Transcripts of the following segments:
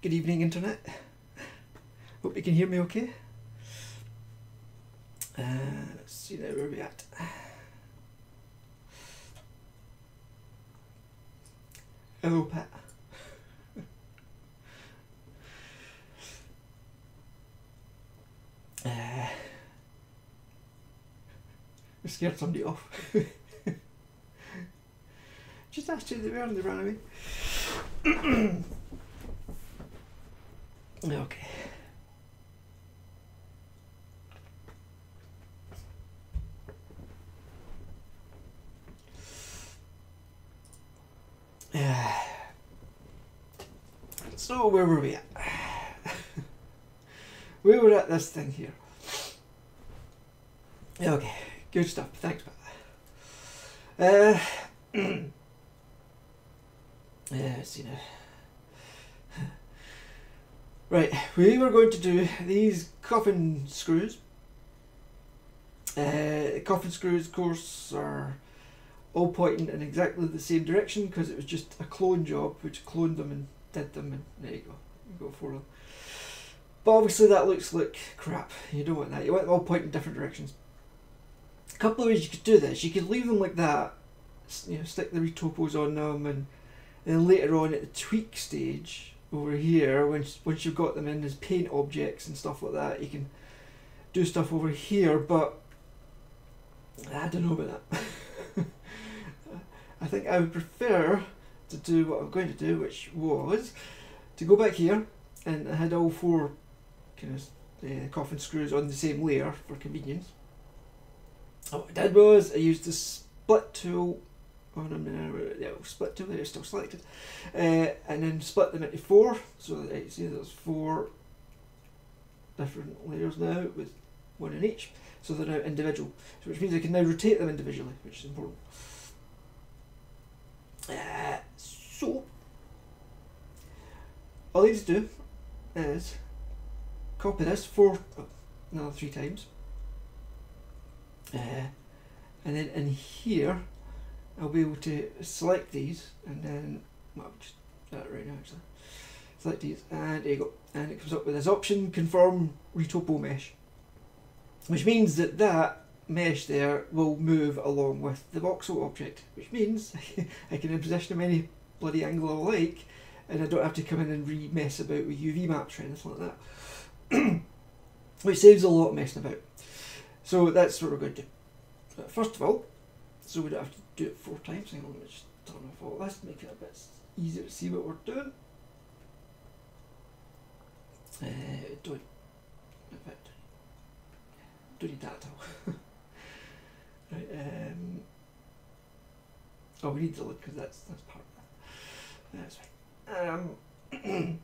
Good evening, internet. Hope you can hear me okay. Let's see now where we at. Hello, Pat. We scared somebody off. Just asked who they were and they ran away. Okay. So where were we at? We were at this thing here. Okay, good stuff. Thanks, Pat. Let's see now. Right, we were going to do these coffin screws. Coffin screws, of course, are all pointing in exactly the same direction because it was just a clone job which cloned them and did them, and there you go. You go for them. But obviously that looks like crap. You don't want that. You want them all pointing in different directions. A couple of ways you could do this. You could leave them like that, you know, stick the retopos on them, and then later on at the tweak stage over here, once you've got them in as paint objects and stuff like that, you can do stuff over here, but I don't know about that. I think I would prefer to do what I'm going to do, which was to go back here, and I had all four kind of coffin screws on the same layer for convenience. What I did was I used the split tool on them, split tool, they're still selected, and then split them into four, so that you see there's four different layers now with one in each, so they're now individual, so which means I can now rotate them individually, which is important. So all I need to do is copy this another 3 times, and then in here I'll be able to select these, and then, well, I'll just do that right now actually. Select these, and there you go, and it comes up with this option, conform retopo mesh, which means that that mesh there will move along with the voxel object, which means I can position them any bloody angle I like, and I don't have to come in and mess about with UV maps or anything like that. Which saves a lot of messing about. So that's what we're going to do. But first of all, so we don't have to do it 4 times. Hang on, let's just turn off all this to make it a bit easier to see what we're doing. Don't need that at all. Right, oh, we need the lid because that's part of that. That's right.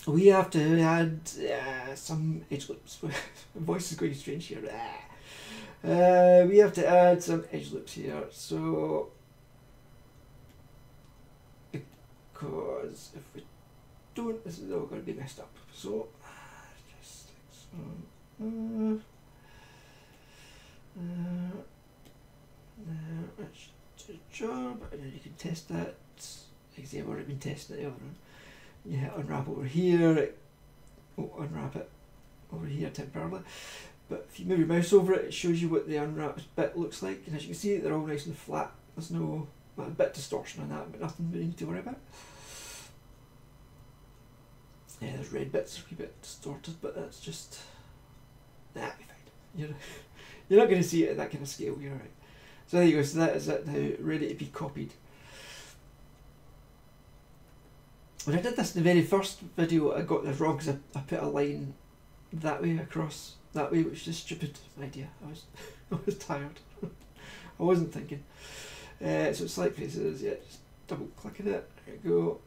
We have to add some edge loops. My voice is going strange here. We have to add some edge loops here. So, because if we don't, this is all going to be messed up. So, just that's the job, and then you can test that. Like I say, I've already been testing it the other one. You hit unwrap over here, unwrap it over here temporarily. But if you move your mouse over it, it shows you what the unwrapped bit looks like, and as you can see, they're all nice and flat. There's no, well, a bit distortion on that, but nothing we need to worry about. Yeah, there's red bits, a bit distorted, but that's just, that'll be fine. You're not going to see it at that kind of scale, you're right. So there you go, so that is it now, ready to be copied. When I did this in the very first video, I got this wrong because I put a line that way across that way, which is a stupid idea. I was tired. I wasn't thinking. So select faces, yeah, just double clicking it, there you go.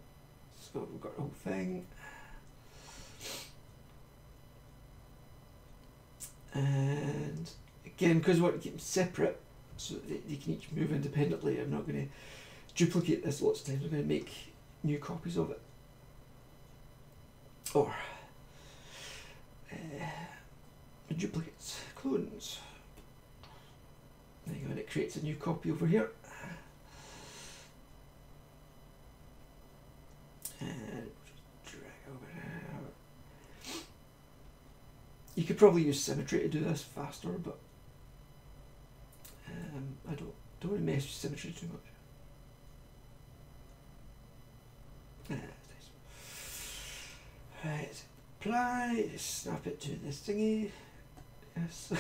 So we've got the whole thing. And again, because we want to keep them separate so that they can each move independently, I'm not going to duplicate this lots of times. I'm going to make new copies of it. Or duplicates, clones. There you go, and it creates a new copy over here. And You could probably use symmetry to do this faster, but I don't want to mess with symmetry too much. Right, apply, snap it to this thingy. Yes,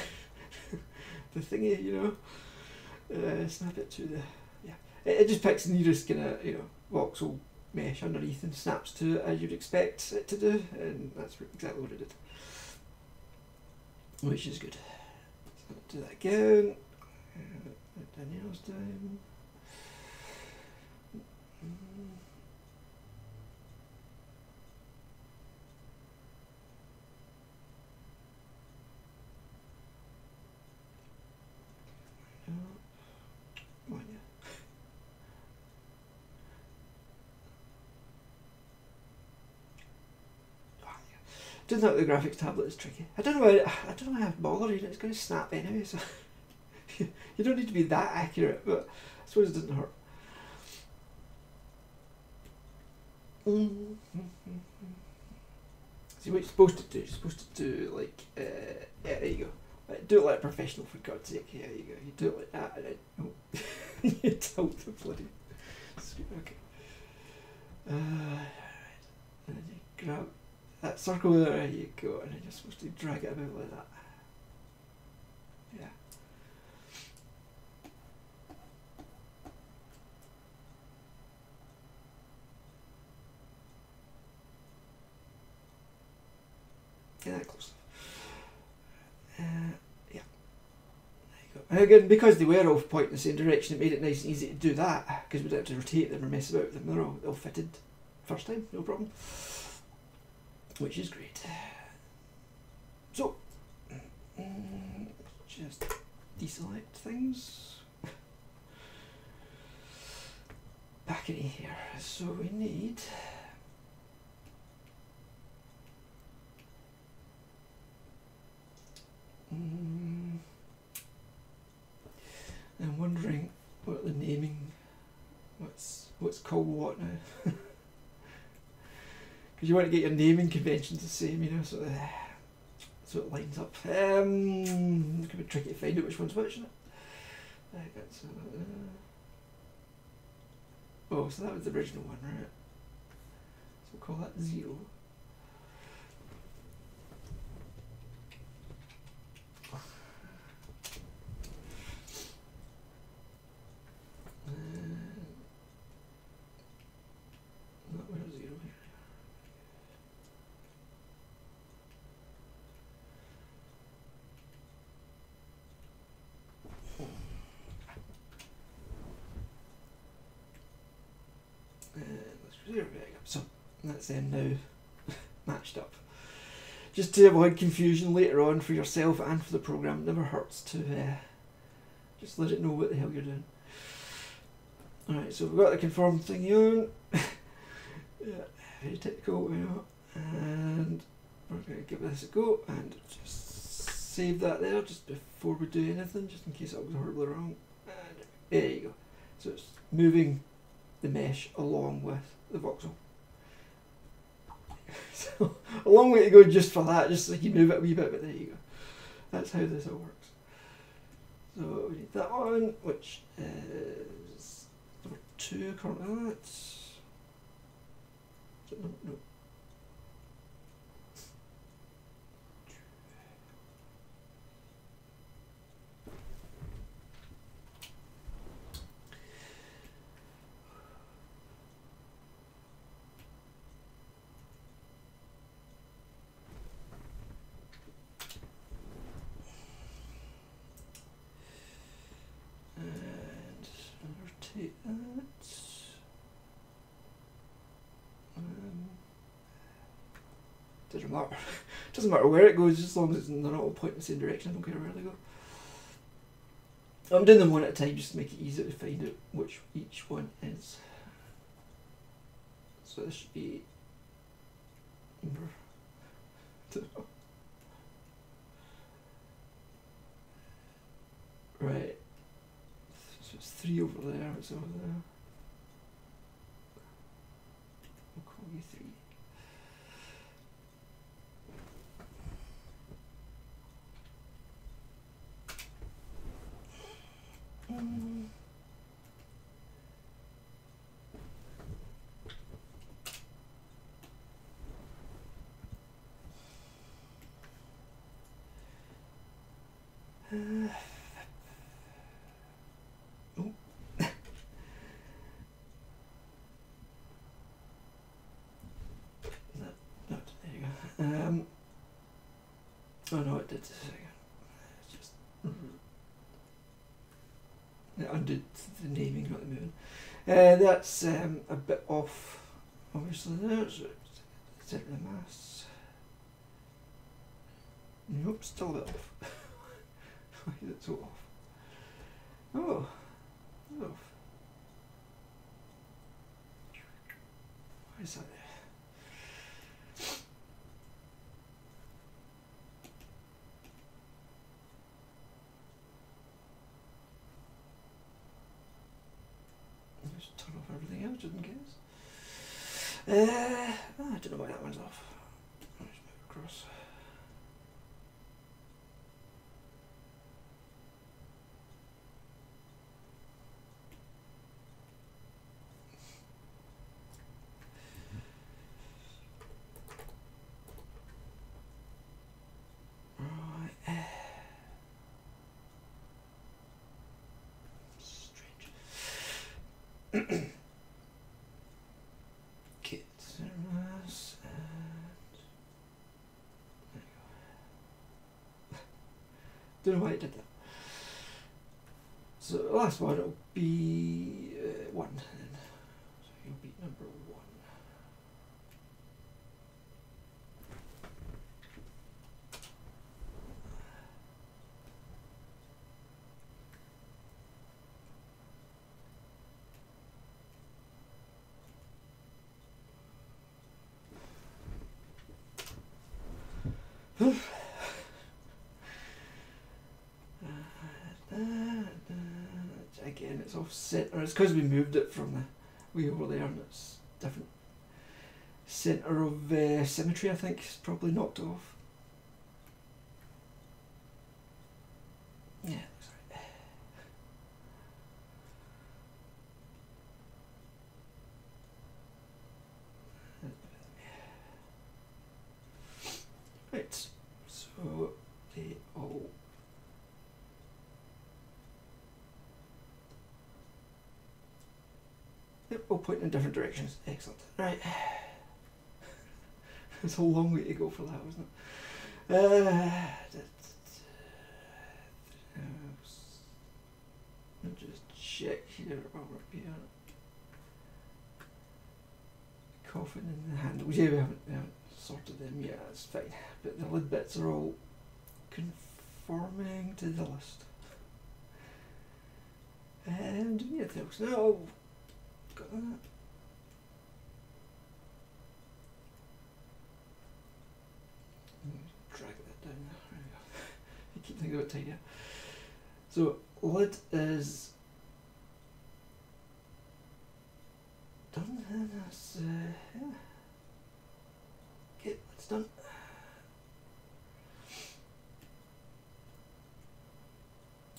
the thingy, you know. Snap it to the, yeah. It just picks the nearest kind of, you know, voxel mesh underneath and snaps to it as you'd expect it to do, and that's exactly what it did. Which is good. So do that again. Put Danielle's down. Doing that with the graphics tablet is tricky. I don't know why I bother reading it. It's going to snap anyway, so you don't need to be that accurate, but I suppose it doesn't hurt. See what you're supposed to do. You're supposed to do like, yeah, there you go. Do it like a professional, for God's sake. Yeah, there you go. You do it like that, and then you tilt the bloody screen. Okay. And then you grab that circle there you go, and then you're supposed to drag it about like that. Yeah. Get that close. Yeah. There you go. And again, because they were all pointing in the same direction, it made it nice and easy to do that, because we didn't have to rotate them or mess about with them. They're all fitted first time, no problem. Which is great. So, just deselect things. Back in here. So we need I'm wondering what the naming, what's called what now. Because you want to get your naming conventions the same, you know, so it lines up. It could be tricky to find out which one's which, isn't it? Oh, so that was the original one, right? So we'll call that 0. So that's them now matched up. Just to avoid confusion later on for yourself and for the program, it never hurts to just let it know what the hell you're doing. Alright, so we've got the conform thing on. Yeah, very technical, you know, and we're going to give this a go and just save that there just before we do anything, just in case it was horribly wrong. And there you go. So it's moving the mesh along with the voxel. So a long way to go just for that, just so you move it a wee bit, but there you go. That's how this all works. So we need that one, which is number 2, currently that's... No. Rotate that. Doesn't matter where it goes, as long as they're not all pointing in the same direction. I don't care where they go. I'm doing them one at a time just to make it easier to find out which each one is. So this should be number 2. Right. So it's 3 over there, it's over there. We'll call you 3. Oh no, it did. It's just it undid the naming, not the moving. That's a bit off, obviously. There's center of the mass. Nope, still a bit off. Why is it so off? Oh, it's off. Why is that there? Just turn off everything else just in case. I don't know why that one's off. I'll just move across. Don't know why it did that. So the last one will be 1 then. So you'll be number 1. Again, it's off center. It's because we moved it from the way over there, and it's different center of symmetry. I think it's probably knocked off. Yeah, looks right. Right. So they all. Yep, all pointing in different directions. Excellent. Right. It's a long way to go for that, wasn't it? I'll just check here while we're here. Coffin and the handles. Yeah, we haven't sorted them yet. That's fine. But the lid bits are all conforming to the list. And anything else? No. Got that. Drag that down there. There we go. I keep thinking about tidier. So lid is done, and that's yeah. Okay, that's done.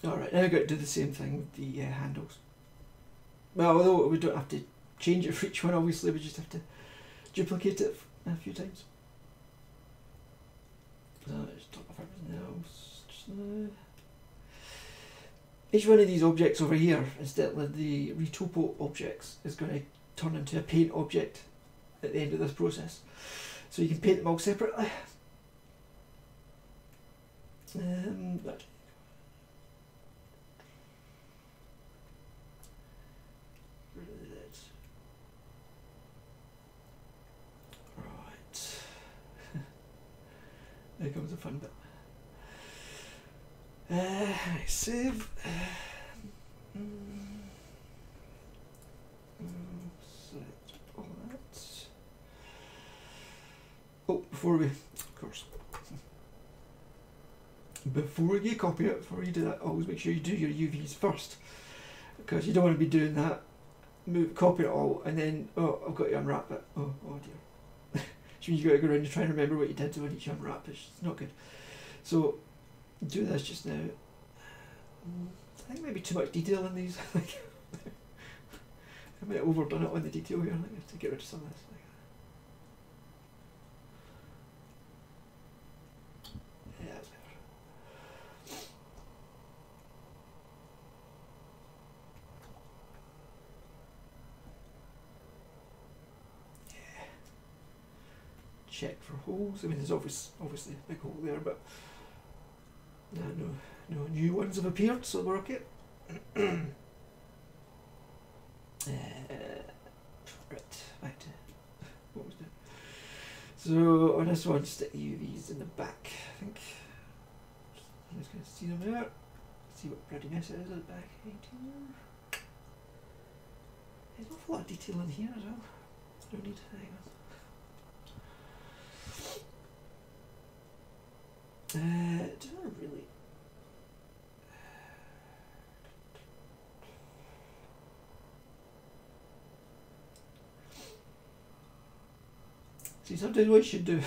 Alright, now I've got to do the same thing with the handles. Well, although we don't have to change it for each one, obviously, we just have to duplicate it a few times. So just top off everything else just now. Each one of these objects over here, instead of the retopo objects, is going to turn into a paint object at the end of this process. So you can paint them all separately. But here comes the fun bit. Save. Select all that. Oh, before we, of course, before you copy it, before you do that, always make sure you do your UVs first, because you don't want to be doing that. Copy it all, and then I've got to unwrap it. Oh dear. Which means you've got to go around and try and remember what you did on each unwrap. It's not good. So do this just now. I think maybe too much detail in these. I might have overdone it on the detail here. I think I have to get rid of some of this. Yeah, that's better. Check for holes. I mean, there's obviously a big hole there, but No new ones have appeared, so we're okay. Right, back to what was it? So on this one, stick UVs in the back, I think. I'm just going to see them there. See what bloody mess it is at the back. 18. There's an awful lot of detail in here as well. I don't need to hang on. Do I really? See, sometimes what you should do is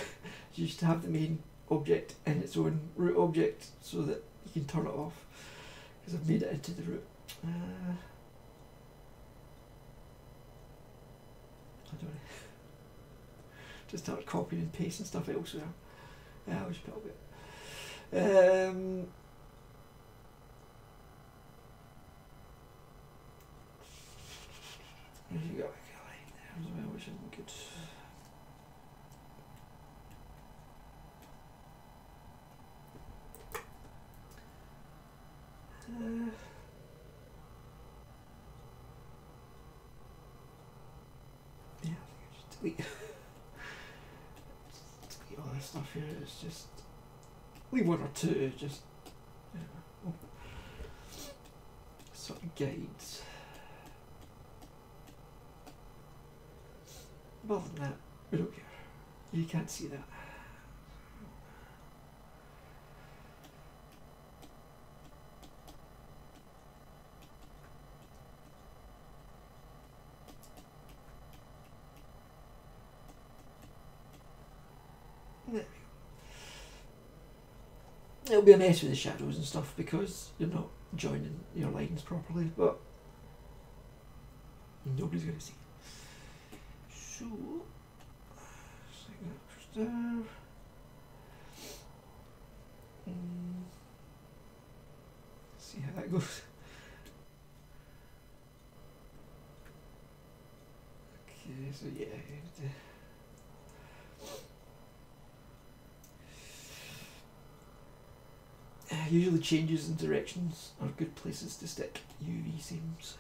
you should have the main object in its own root object so that you can turn it off, because I've made it into the root. I don't know. Just start copying and pasting stuff elsewhere. I was a little bit. There you go. There as well, which isn't good. Yeah, I think I just delete all this stuff here. It's just leave one or two, just sort of guides. But other than that, we don't care. You can't see that. It'll be a mess with the shadows and stuff because you're not joining your lines properly, but nobody's going to see. So, there. See how that goes. Okay, so yeah. Usually changes in directions are good places to stick UV seams.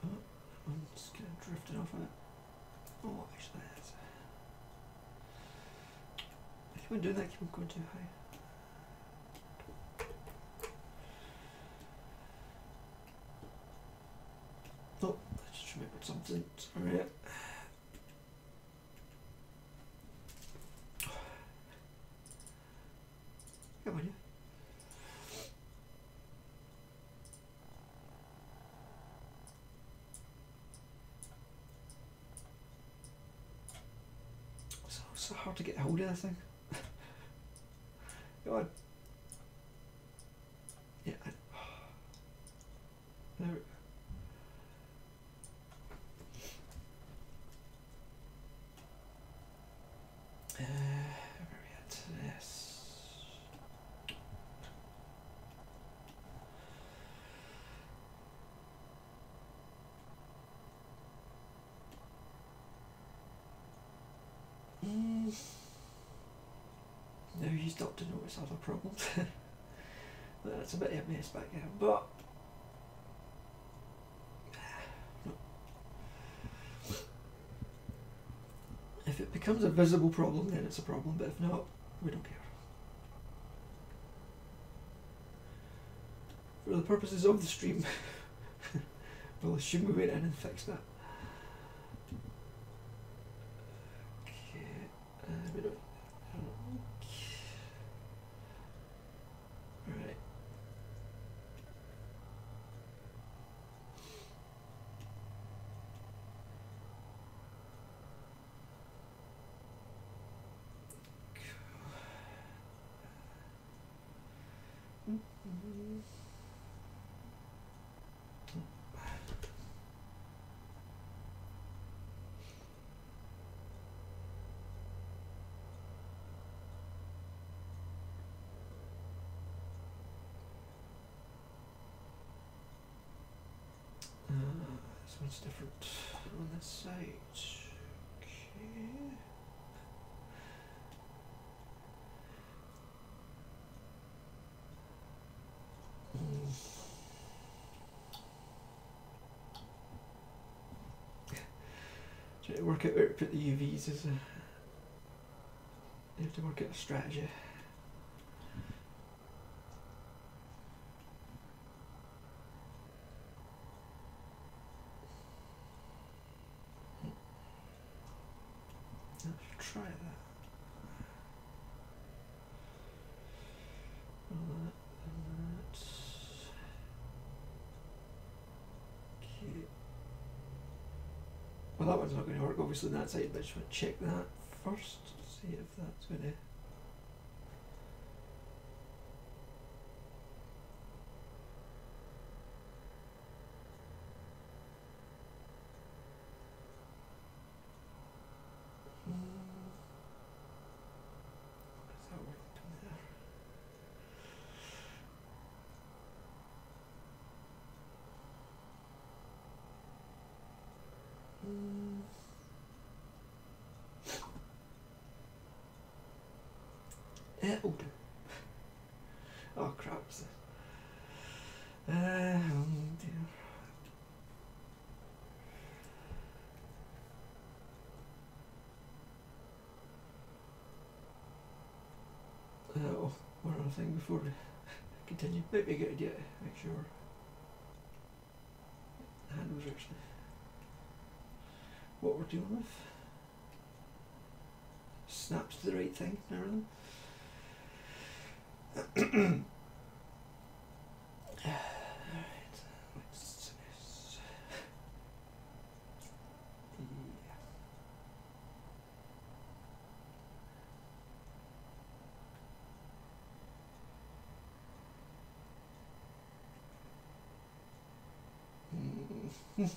Oh, I'm just kind of drifting off of it. Oh, actually, that's. I keep on doing that, keep on going too high. Oh, I just remembered something. Alright. Come on, yeah. It's so hard to get hold of this thing. Go on. Yeah. There we go. Where are we at? Yes. Now you start to notice other problems. That's a bit of a mess back there, but no. If it becomes a visible problem, then it's a problem, but if not, we don't care. For the purposes of the stream, we'll assume we went in and fixed that. Okay, we don't. Right. This one's different on this side. Okay. Trying to work out where to put the UVs is you have to work out a strategy. Let's try that. And that. Okay. Well, that one's not going to work obviously on that side, but I just want to check that first, see if that's going to. It'll do. Oh crap. Dear. Oh, one other thing before we continue. Might be a good idea to make sure the handles are actually what we're dealing with. Snaps to the right thing and everything. Alright, what's this?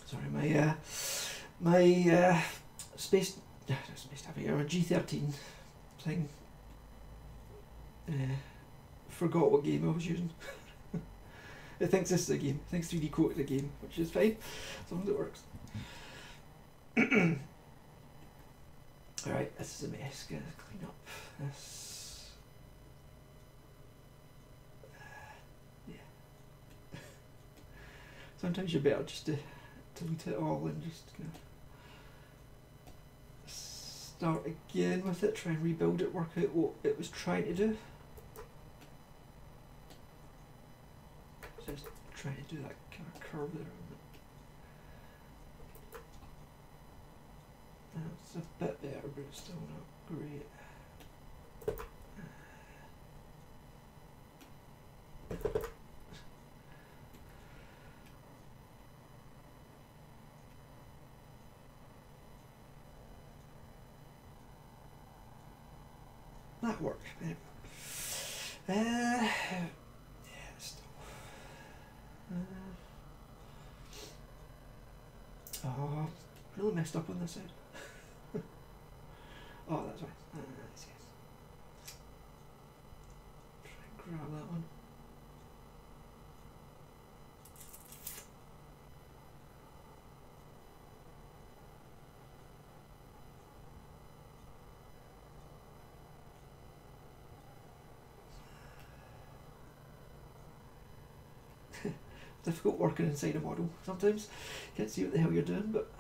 Sorry, my space tapping, or G13 thing. Forgot what game I was using. It thinks this is a game. It thinks 3D Coat is a game, which is fine as long as it works. Alright, this is a mess. Gotta clean up this. Yeah. Sometimes you're better just to delete it all and just start again with it, try and rebuild it, work out what it was trying to do. So just trying to do that kind of curve there. That's a bit better, but it's still not great. That worked. Yeah, still. Oh, really messed up on this side. Oh, that's right. Yes. Try and grab that one. Difficult working inside a model sometimes. Can't see what the hell you're doing, but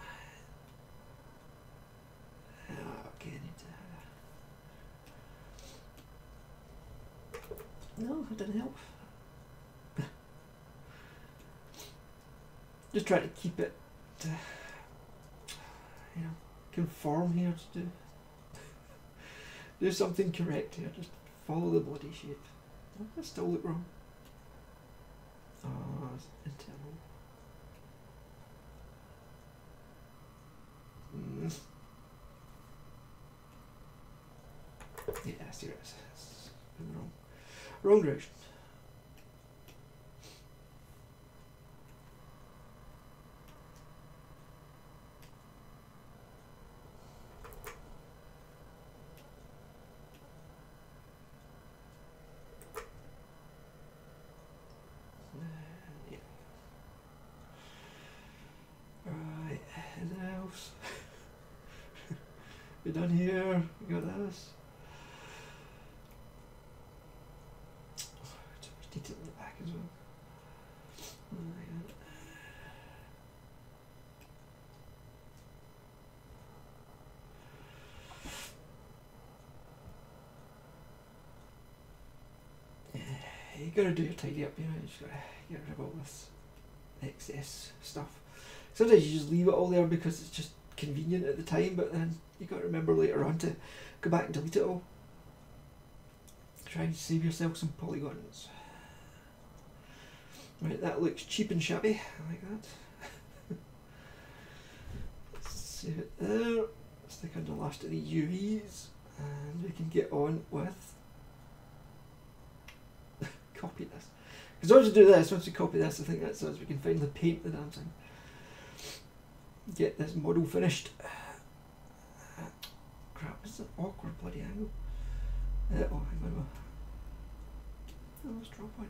okay, I need to. No, that didn't help. Just trying to keep it, conform here to do something correct here. Just follow the bloody shape. Oh, that still look wrong. Oh, it's internal. Yeah, I see it. It's in the wrong direction. Yeah. Right, anything else? We're done here. We got this. Detail in the back as well. Yeah, you gotta do your tidy up, you know, you just gotta get rid of all this excess stuff. Sometimes you just leave it all there because it's just convenient at the time, but then you gotta remember later on to go back and delete it all. Try and save yourself some polygons. Right, that looks cheap and shabby. I like that. Let's save it there. Stick on the last of the UVs, and we can get on with copy this. Because once we do this, once we copy this, I think that's as we can finally paint the damn thing. Get this model finished. Crap, this is an awkward bloody angle. Oh, hang on. Oh, let's draw a point.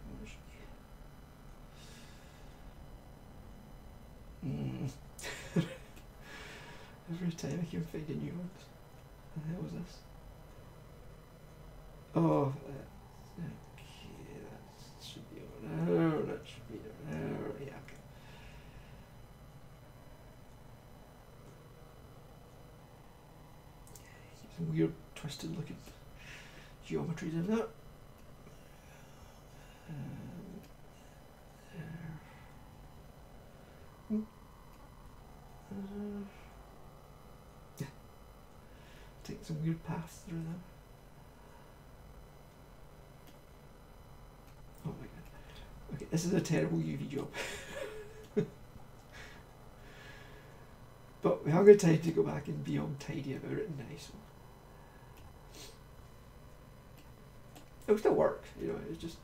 Every time I can find a new one. What the hell was this? Oh, okay, that should be over there, that should be over there, yeah, okay. Some weird twisted looking geometries in there. Yeah. Take some weird paths through them. Oh my god. Okay, this is a terrible UV job. But we haven't got time to go back and be all tidy about it and nice. It'll still work, you know, it's just,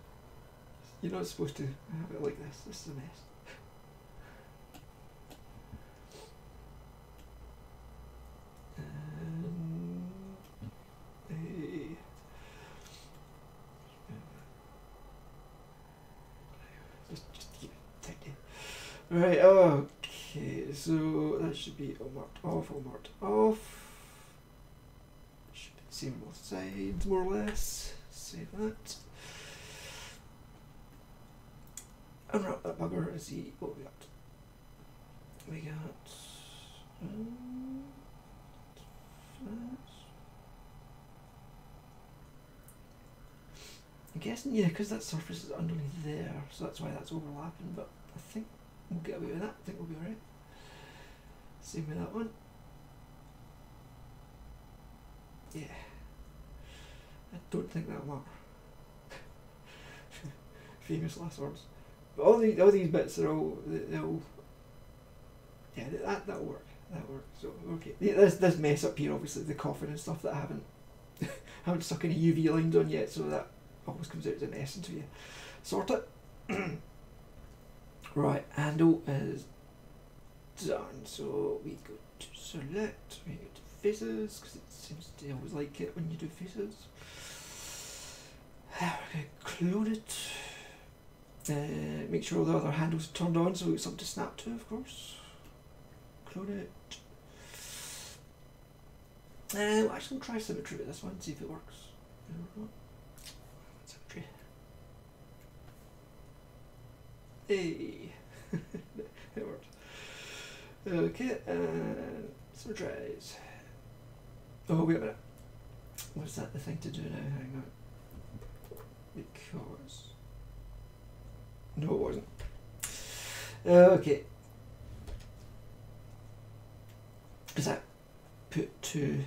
you're not supposed to have it like this. This is a mess. Just keep it tidy. Right, okay, so that should be all marked off. Should be the same on both sides, more or less. Save that. Unwrap that bugger and see what we got. We got I'm guessing, yeah, because that surface is underneath there, so that's why that's overlapping, but I think we'll get away with that. I think we'll be alright. Same with that one. Yeah. I don't think that'll matter. Famous last words. But all these bits are all, they'll, yeah, that'll work. That'll work. So, okay. This mess up here, obviously, the coffin and stuff that I haven't stuck any UV lines on yet, so that always comes out as a mess until you sort it. Right, handle is done. So we go to select, we go to faces, because it seems to always like it when you do faces. We're going to clone it. Make sure all the other handles are turned on so we've got something to snap to, of course. Clone it. We'll actually try symmetry with this one, see if it works. Symmetry. Hey! It worked. Okay, and symmetrize. Oh, wait a minute. What's that the thing to do now? Hang on. Because... no, it wasn't. Okay. Because I put two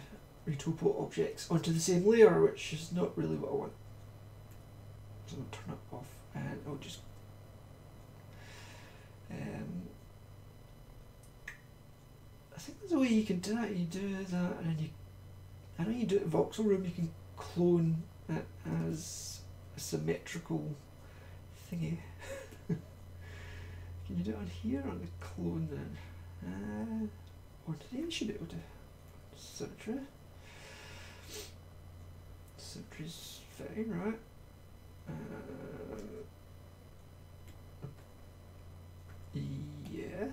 Retopo objects onto the same layer, which is not really what I want. So I'll turn it off and I'll just think there's a way you can do that. You do that, and then I know you do it in voxel room. You can clone it as a symmetrical thingy. Can you do it on here on the clone then? Or today you should be able to. Symmetry. Symmetry's fine, right? Yeah.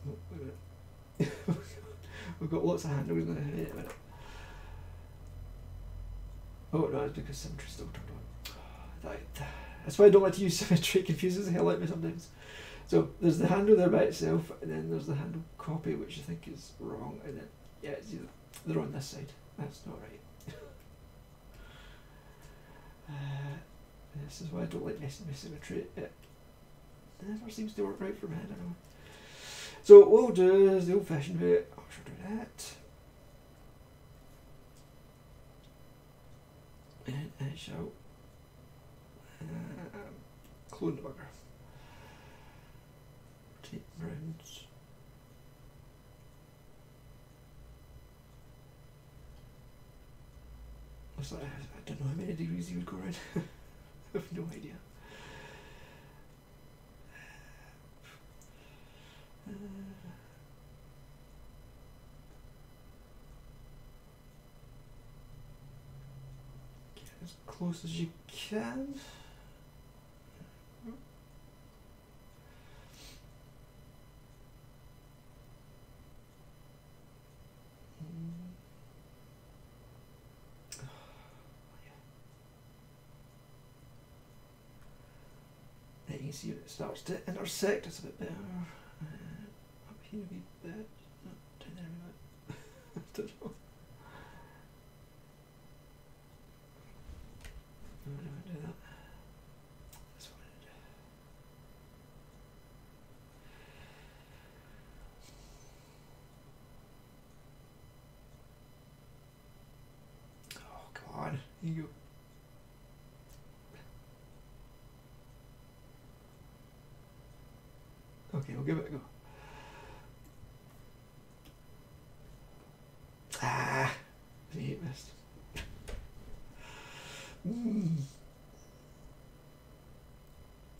Oh, wait a minute. We've got lots of handles now. Wait a minute. Oh no, it's because symmetry's still turned on. That's why I don't like to use symmetry. It confuses the hell out of me sometimes. So there's the handle there by itself, and then there's the handle copy, which I think is wrong, and then yeah, it's either they're on this side. That's not right. This is why I don't like messing with symmetry. It never seems to work right for me. I don't know. So what we'll do is the old-fashioned way. I should do that. And I shall clone the bugger. Rotate rounds. It's like, I don't know how many degrees he would go around. I have no idea. Get as close as you can. You can see it starts to intersect. It's a bit better. Up here a wee bit. No, down there a wee bit. I don't know. No, I don't do that. That's what I do. Oh, come on. Here you go. Okay, we'll give it a go. Ah, I hate this.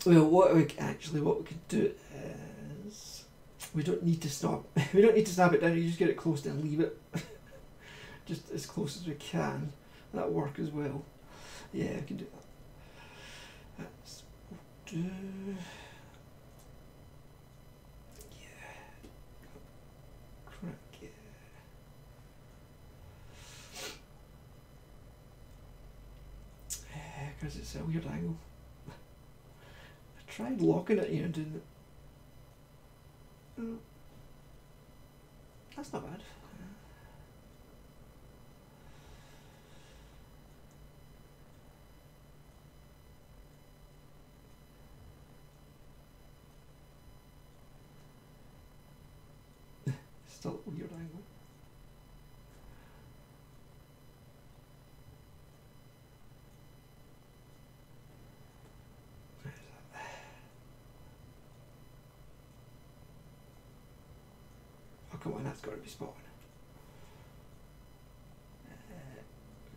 Well, what we could do is we don't need to stop. We don't need to snap it down. You just get it close and leave it, just as close as we can. That'll work as well. Yeah, I can do that. That's what we'll do. Because it's a weird angle. I tried locking it here and doing it. Oh, that's not bad. Still a weird angle. Come on, that's got to be spot on.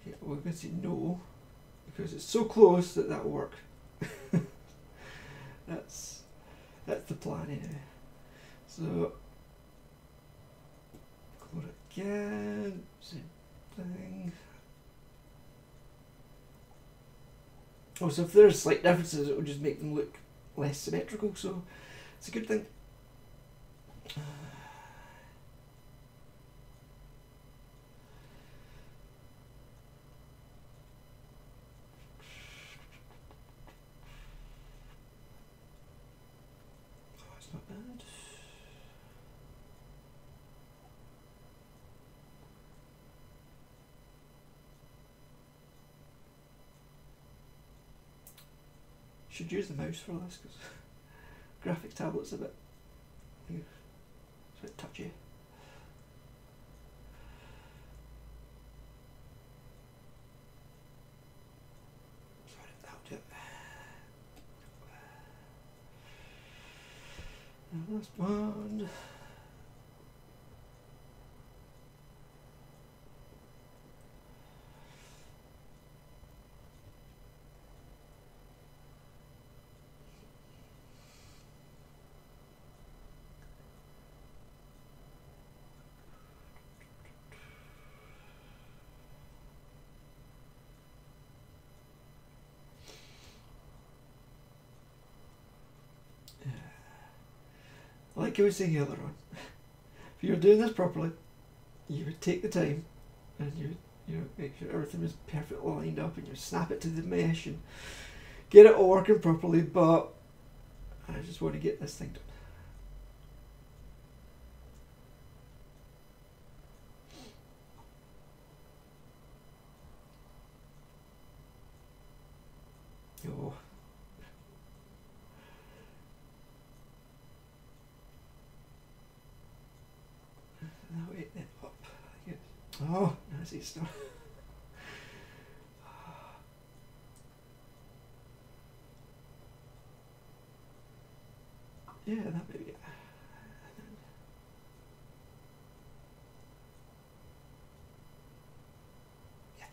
Okay, we're going to say no, because it's so close that that'll work. that's the plan anyway. So, clone it again, same thing. Oh, so if there's slight differences, it will just make them look less symmetrical, so it's a good thing. Not bad. Should use the mouse for this because graphics tablet's a bit, it's a bit touchy. Sorry, that'll do it. last one. Like I was saying earlier on, if you were doing this properly, you would take the time and you know, make sure everything was perfectly lined up and you snap it to the mesh and get it all working properly, but I just want to get this thing done. Oh. Now wait, then up. Oh, nice stuff. Yeah, that may be it. Yeah.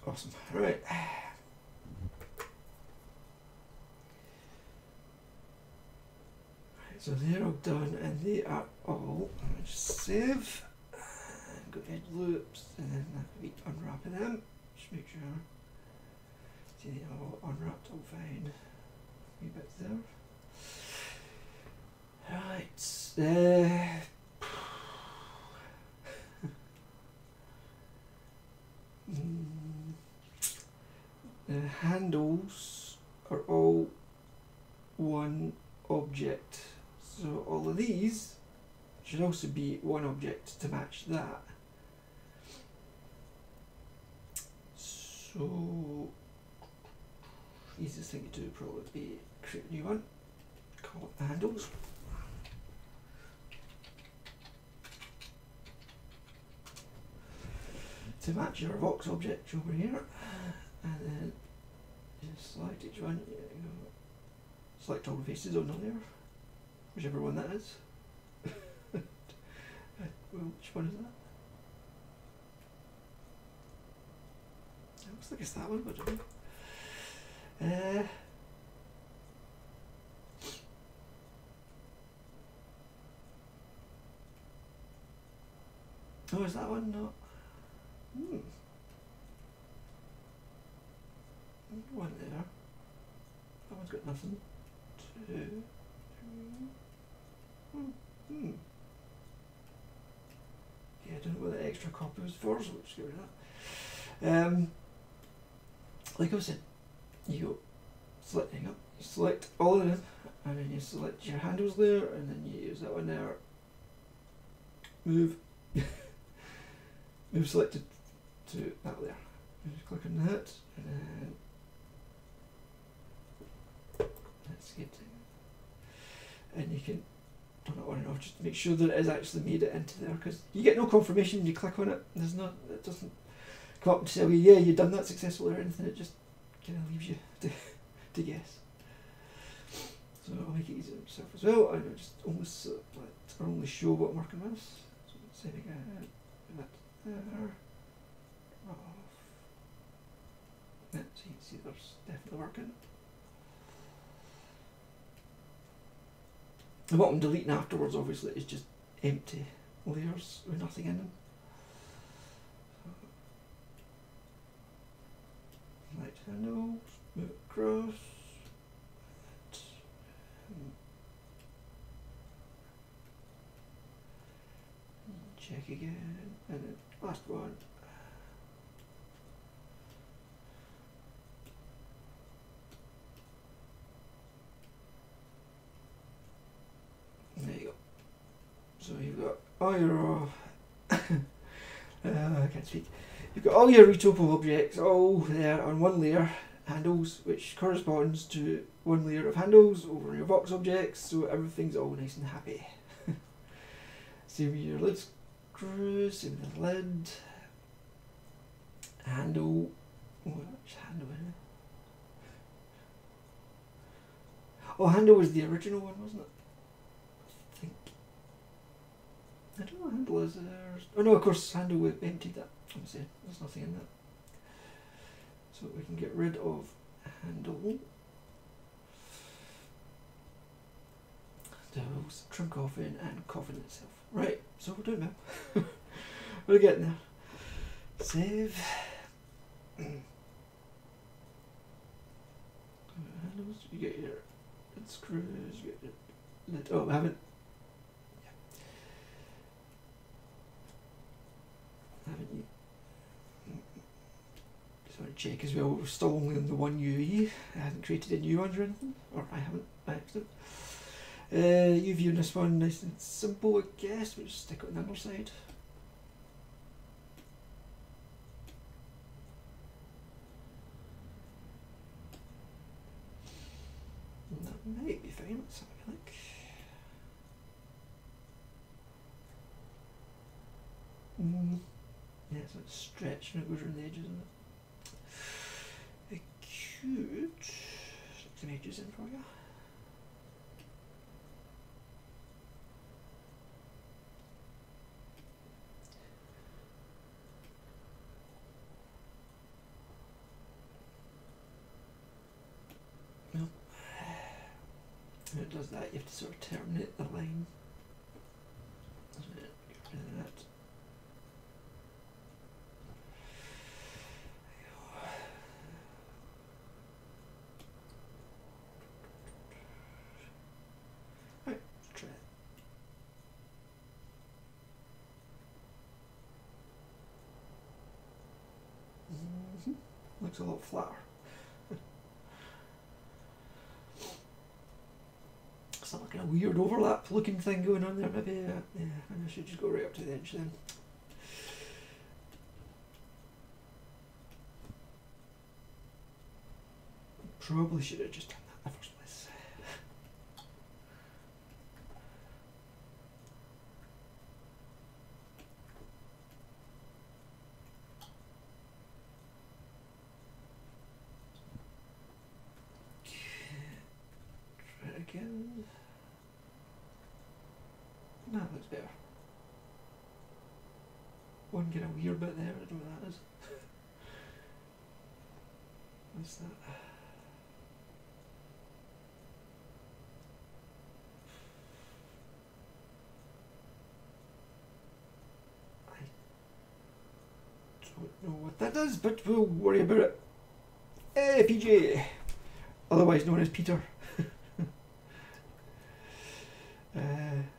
Awesome. Right. So they're all done and they are all, let me just save, and go edge loops, and then we unwrapping them, just make sure, see they are all unwrapped all fine, wee bits there. Right, the handles are all one object. So all of these should also be one object to match that. So easiest thing to do would probably be create a new one, call it handles. To match your Vox object over here, and then just select each one, select all the faces on there. Whichever one that is. Well, which one is that? It looks like it's that one, but I don't know. Oh, is that one not? One there. That one's got nothing. Two. Yeah, I don't know what the extra copy was for, so we'll just get rid of that. Like I was saying, you go selecting up, you select all of them, and then you select your handles there, and then you use that one there. Move selected to that there. You just click on that, and then let's get to, and you can turn it on and off just to make sure that it has actually made it into there, because you get no confirmation when you click on it. There's not, it doesn't come up and tell you, yeah, you've done that successfully or anything. It just kind of leaves you to guess. So I'll make it easier on yourself as well. And I'll just only select or only show what I'm working with. So say again, that there, off. Yeah, so you can see there's definitely working. And what I'm deleting afterwards, obviously, is just empty layers with nothing in them. Right handles, move across. Check again, and then last one. There you go. So you've got all your I can't speak. You've got all your Retopol objects all there on one layer, handles, which corresponds to one layer of handles over your Vox objects, so everything's all nice and happy. Same with your lid screw, same with the lid, handle, which handle in Oh, handle was the original one, wasn't it? I think. I don't know, handle is there. Oh no, of course, handle we emptied that. I'm saying there's nothing in that. So we can get rid of handle. So trim coffin and coffin itself. Right, so we're doing now. We're getting there. Save. Handles, you get your screws, you get your lid. Oh, I haven't. Yeah. Haven't you? Just want to check as well, we're still only on the one UV. I haven't created a new one or anything. Or I haven't by accident. UV on this one, nice and simple, I guess. We'll just stick it on the other side. That might be fine. Let's have a look. Yeah, so it's stretched and it goes around the edges, isn't it? Acute. Stick some edges in for you. When it does that, you have to sort of terminate the line. Doesn't it? Get rid of that. Right, let's try it. Looks a lot flatter. Some kind of weird overlap looking thing going on there. Maybe, yeah, maybe I should just go right up to the edge then. Probably should have just done that in the first place. Try it again. No, that looks better. One kind of weird bit there, I don't know what that is. What's that? I don't know what that is, but we'll worry about it. Hey, PJ! Otherwise known as Peter.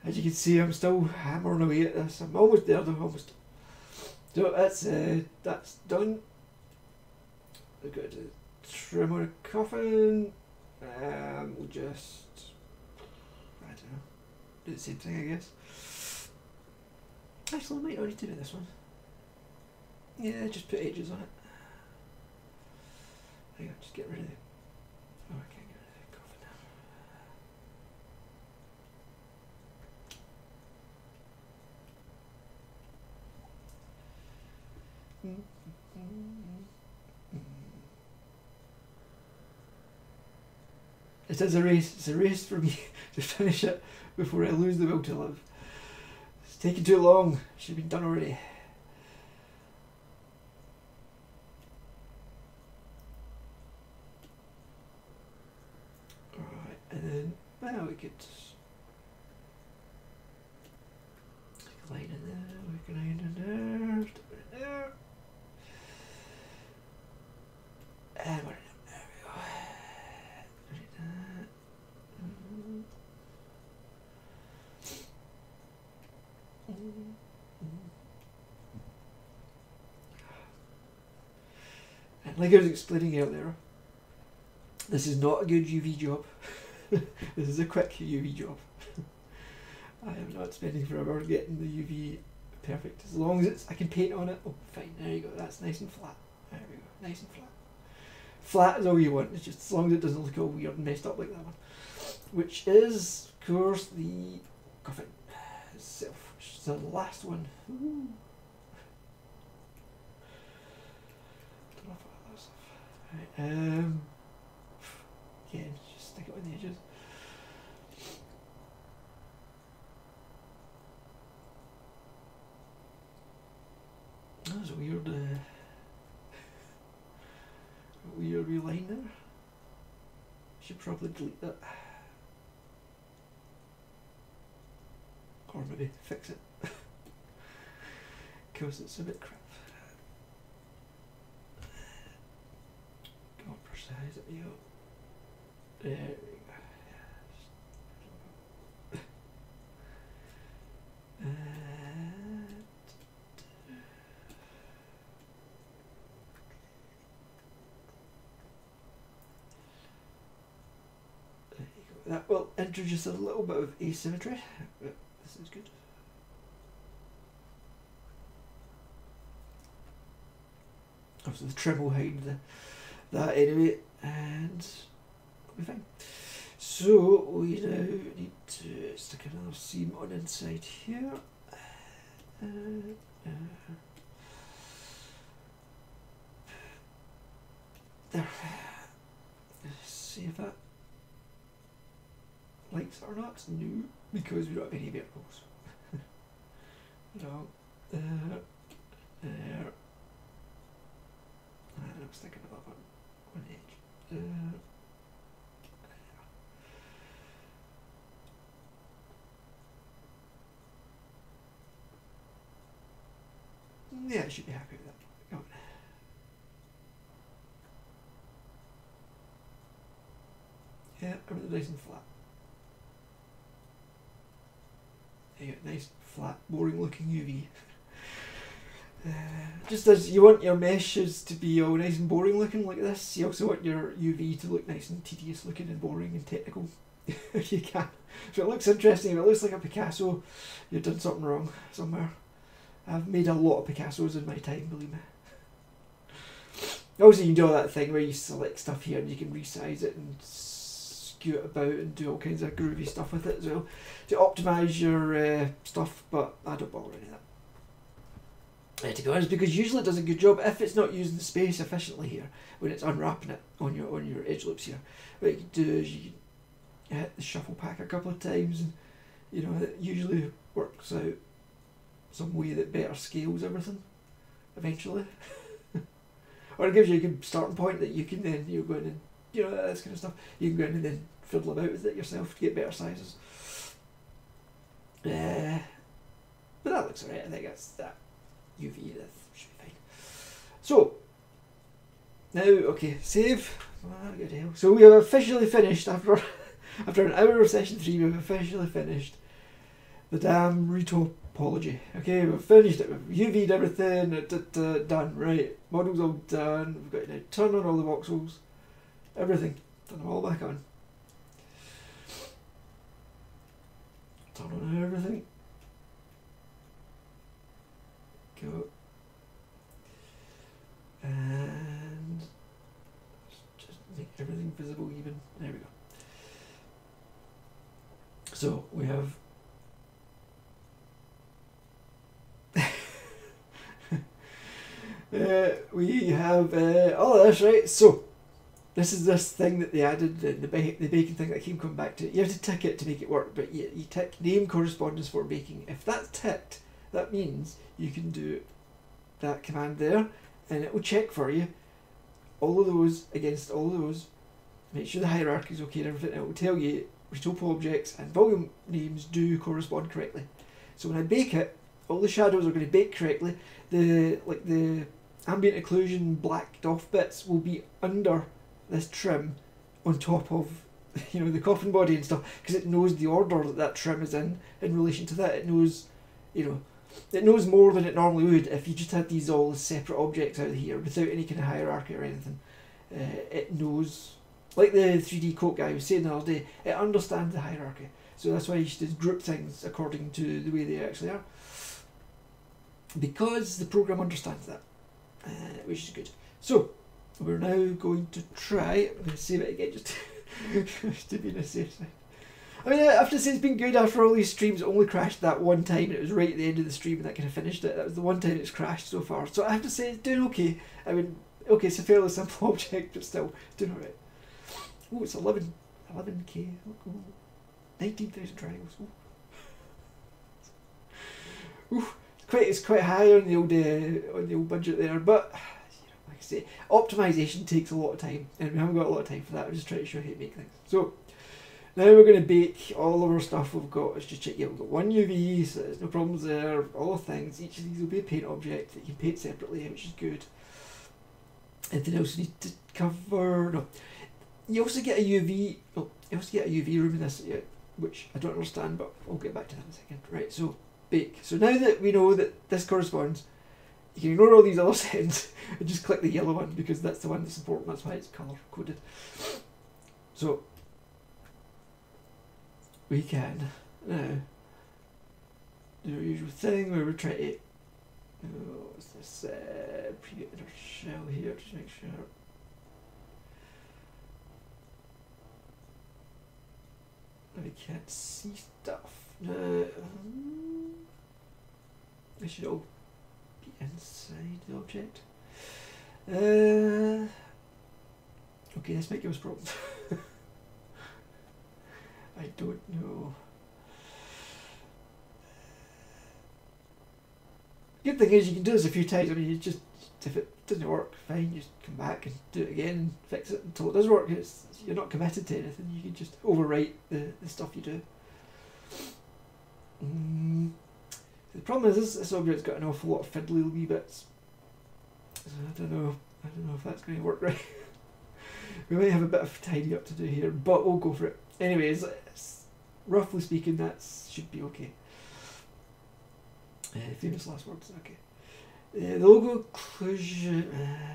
As you can see, I'm still hammering away at this. I'm almost there though, almost. So that's done. We've got to trim our coffin. We'll just, I don't know, do the same thing I guess. Actually, I might not need to do this one. Yeah, just put edges on it. Hang on, just get rid of it. Oh, I can't get rid of the coffin now. It is a race. It's a race for me to finish it before I lose the will to live. It's taking too long. It should have been done already. Alright, and then, well, we could stick a line in there, we can line in there, stick it in there. And we're in. There we go. Like that. And like I was explaining earlier, this is not a good UV job. This is a quick UV job. I am not spending forever getting the UV perfect. As long as it's, I can paint on it. Oh, fine. There you go. That's nice and flat. There we go. Nice and flat. Flat is all you want. It's just as long as it doesn't look all weird and messed up like that one. Which is, of course, the coffin itself, which is the last one. Ooh. Don't know if I got that stuff. Right, again, just stick it on the edges. weird reline there. Should probably delete that. Or maybe fix it. Because it's a bit crap. Go precise it, yo. There we go. That will introduce a little bit of asymmetry, but this is good. Obviously the trim will hide that anyway, and it'll be fine. So we now need to stick another seam on inside here. There. Let's see if that likes it or not. No, because we don't have any verticals. No. There. And I'm sticking it up on one edge. Yeah, I should be happy with that. Go on. Yeah, everything nice and flat. You get nice, flat, boring looking UV. Just as you want your meshes to be all nice and boring looking like this, you also want your UV to look nice and tedious looking and boring and technical. If you can. If it looks interesting, if it looks like a Picasso, you've done something wrong somewhere. I've made a lot of Picassos in my time, believe me. Also, you can do all that thing where you select stuff here and you can resize it and skew it about and do all kinds of groovy stuff with it as well to optimise your stuff, but I don't bother any of that. To be honest, because usually it does a good job if it's not using the space efficiently here when it's unwrapping it on your edge loops here. What you can do is you can hit the shuffle pack a couple of times, and you know it usually works out some way that better scales everything eventually. Or it gives you a good starting point that you can then go in and this kind of stuff. You can go in and then fiddle about with it yourself to get better sizes. But that looks alright. I think that's that UV. That should be fine. So now, okay, save. Oh, good hell. So we have officially finished after an hour of session 3. We've officially finished the damn Retopology. Okay, we've finished it. We've UV'd everything. Done. Right, model's all done. We've got to now turn on all the voxels. Everything. Turn them all back on. Turn on everything. Go. And just make everything visible even. There we go. So we have all of this, right? So this is this thing that they added, the baking thing that I keep coming back to. You have to tick it to make it work, but you tick name correspondence for baking. If that's ticked, that means you can do that command there, and it will check for you all of those against all of those. Make sure the hierarchy is okay and everything. It will tell you Retopo objects and volume names do correspond correctly. So when I bake it, all the shadows are going to bake correctly. The ambient occlusion blacked off bits will be under this trim on top of the coffin body and stuff, because it knows the order that trim is in relation to that. It knows it knows more than it normally would if you just had these all as separate objects out of here without any kind of hierarchy or anything. It knows, like the 3D coat guy was saying the other day, it understands the hierarchy. So that's why you should group things according to the way they actually are, because the program understands that, which is good. So we're now going to try. I'm going to save it again just to be on the safe side. I mean, I have to say it's been good after all these streams. It only crashed that one time, and it was right at the end of the stream, and that kind of finished it. That was the one time it's crashed so far. So I have to say it's doing okay. I mean, okay, it's a fairly simple object, but still doing alright. Oh, it's 11k. Oh, 19,000 triangles. Ooh, it's it's quite high on the old budget there, but like I say, optimization takes a lot of time, and we haven't got a lot of time for that. I'm just trying to show you how to make things. So now we're going to bake all of our stuff we've got. Let's just check. Yeah, we've got one UV, so there's no problems there. All the things. Each of these will be a paint object that you can paint separately, which is good. Anything else you need to cover? No. You also get a UV. Oh, you also get a UV room in this, which I don't understand, but I'll get back to that in a second. Right. So bake. So now that we know that this corresponds, you can ignore all these other settings and just click the yellow one because that's the one that's important. That's why it's color coded. So we can now do our usual thing where we try to what's this preview inner shell here, just make sure. We can't see stuff. They should all be inside the object. Okay, this might give us problems. I don't know. Good thing is you can do this a few times. I mean, you just, if it doesn't work, fine, you just come back and do it again and fix it until it does work. You're not committed to anything, you can just overwrite the stuff you do. The problem is this object's got an awful lot of fiddly wee bits. So I don't know if that's going to work right. We might have a bit of tidy up to do here, but we'll go for it. Anyways, roughly speaking, that should be okay. Famous last words, okay. The logo occlusion,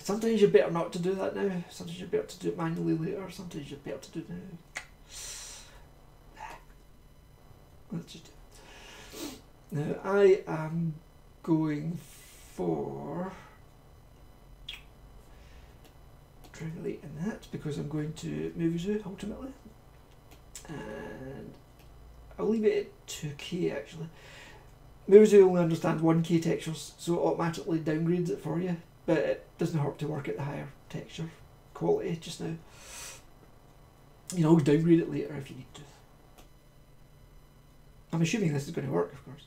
sometimes you're better not to do that now, sometimes you're better to do it manually later, sometimes you're better to do it now. Let's just do it. Now I am going for triangulate in that because I'm going to Muvizu ultimately, and I'll leave it at 2K actually. Muvizu only understands 1K textures, so it automatically downgrades it for you, but it doesn't hurt to work at the higher texture quality just now. You can always downgrade it later if you need to. I'm assuming this is going to work, of course.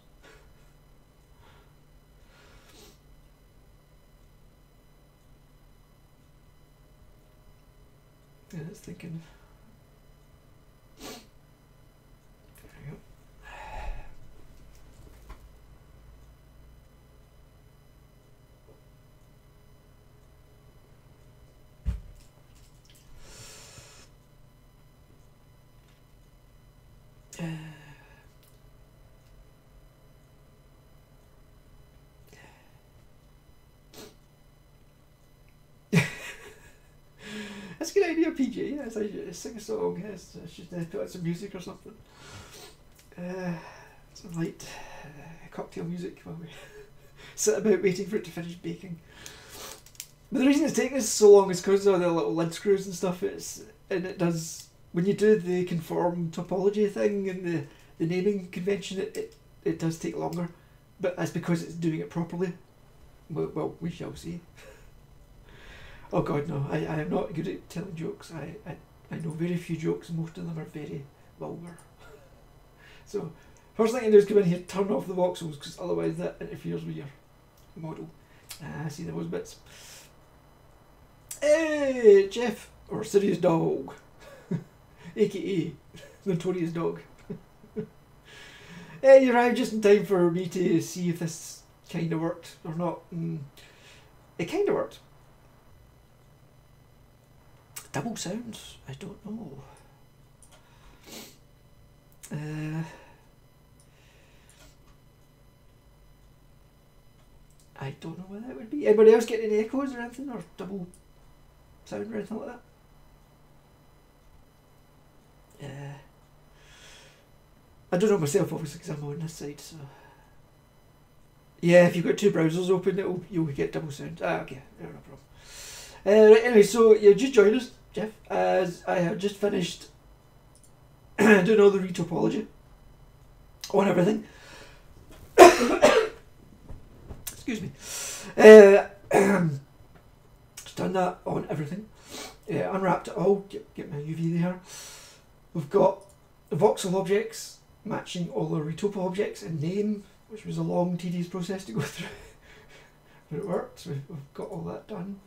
Yeah, it's thinking. There we go. That's a good idea, PJ. Yeah, it's like, sing a song. Yes, I should put out some music or something. Some light cocktail music while we sit about waiting for it to finish baking. But the reason it's taking us so long is because of the little lid screws and stuff. It does, when you do the conform topology thing and the naming convention, it does take longer. But that's because it's doing it properly. Well, we shall see. Oh god, no, I am not good at telling jokes. I know very few jokes, most of them are very vulgar. So, first thing I do is come in here, turn off the voxels, because otherwise that interferes with your model. See those bits. Hey, Jeff, or Serious Dog, aka Notorious Dog. Hey, you arrived just in time for me to see if this kind of worked or not. It kind of worked. Double sounds? I don't know. I don't know what that would be. Anybody else get any echoes or anything, or double sound or anything like that? I don't know myself, obviously, because I'm on this side. So yeah, if you've got two browsers open, you'll get double sound. Okay, no problem. Right, anyway, so you just joined us, Jeff, as I have just finished doing all the retopology on everything. Excuse me. Just done that on everything. Unwrapped it all, get my UV there. We've got the voxel objects matching all the retopo objects in name, which was a long, tedious process to go through. But it worked, so we've got all that done.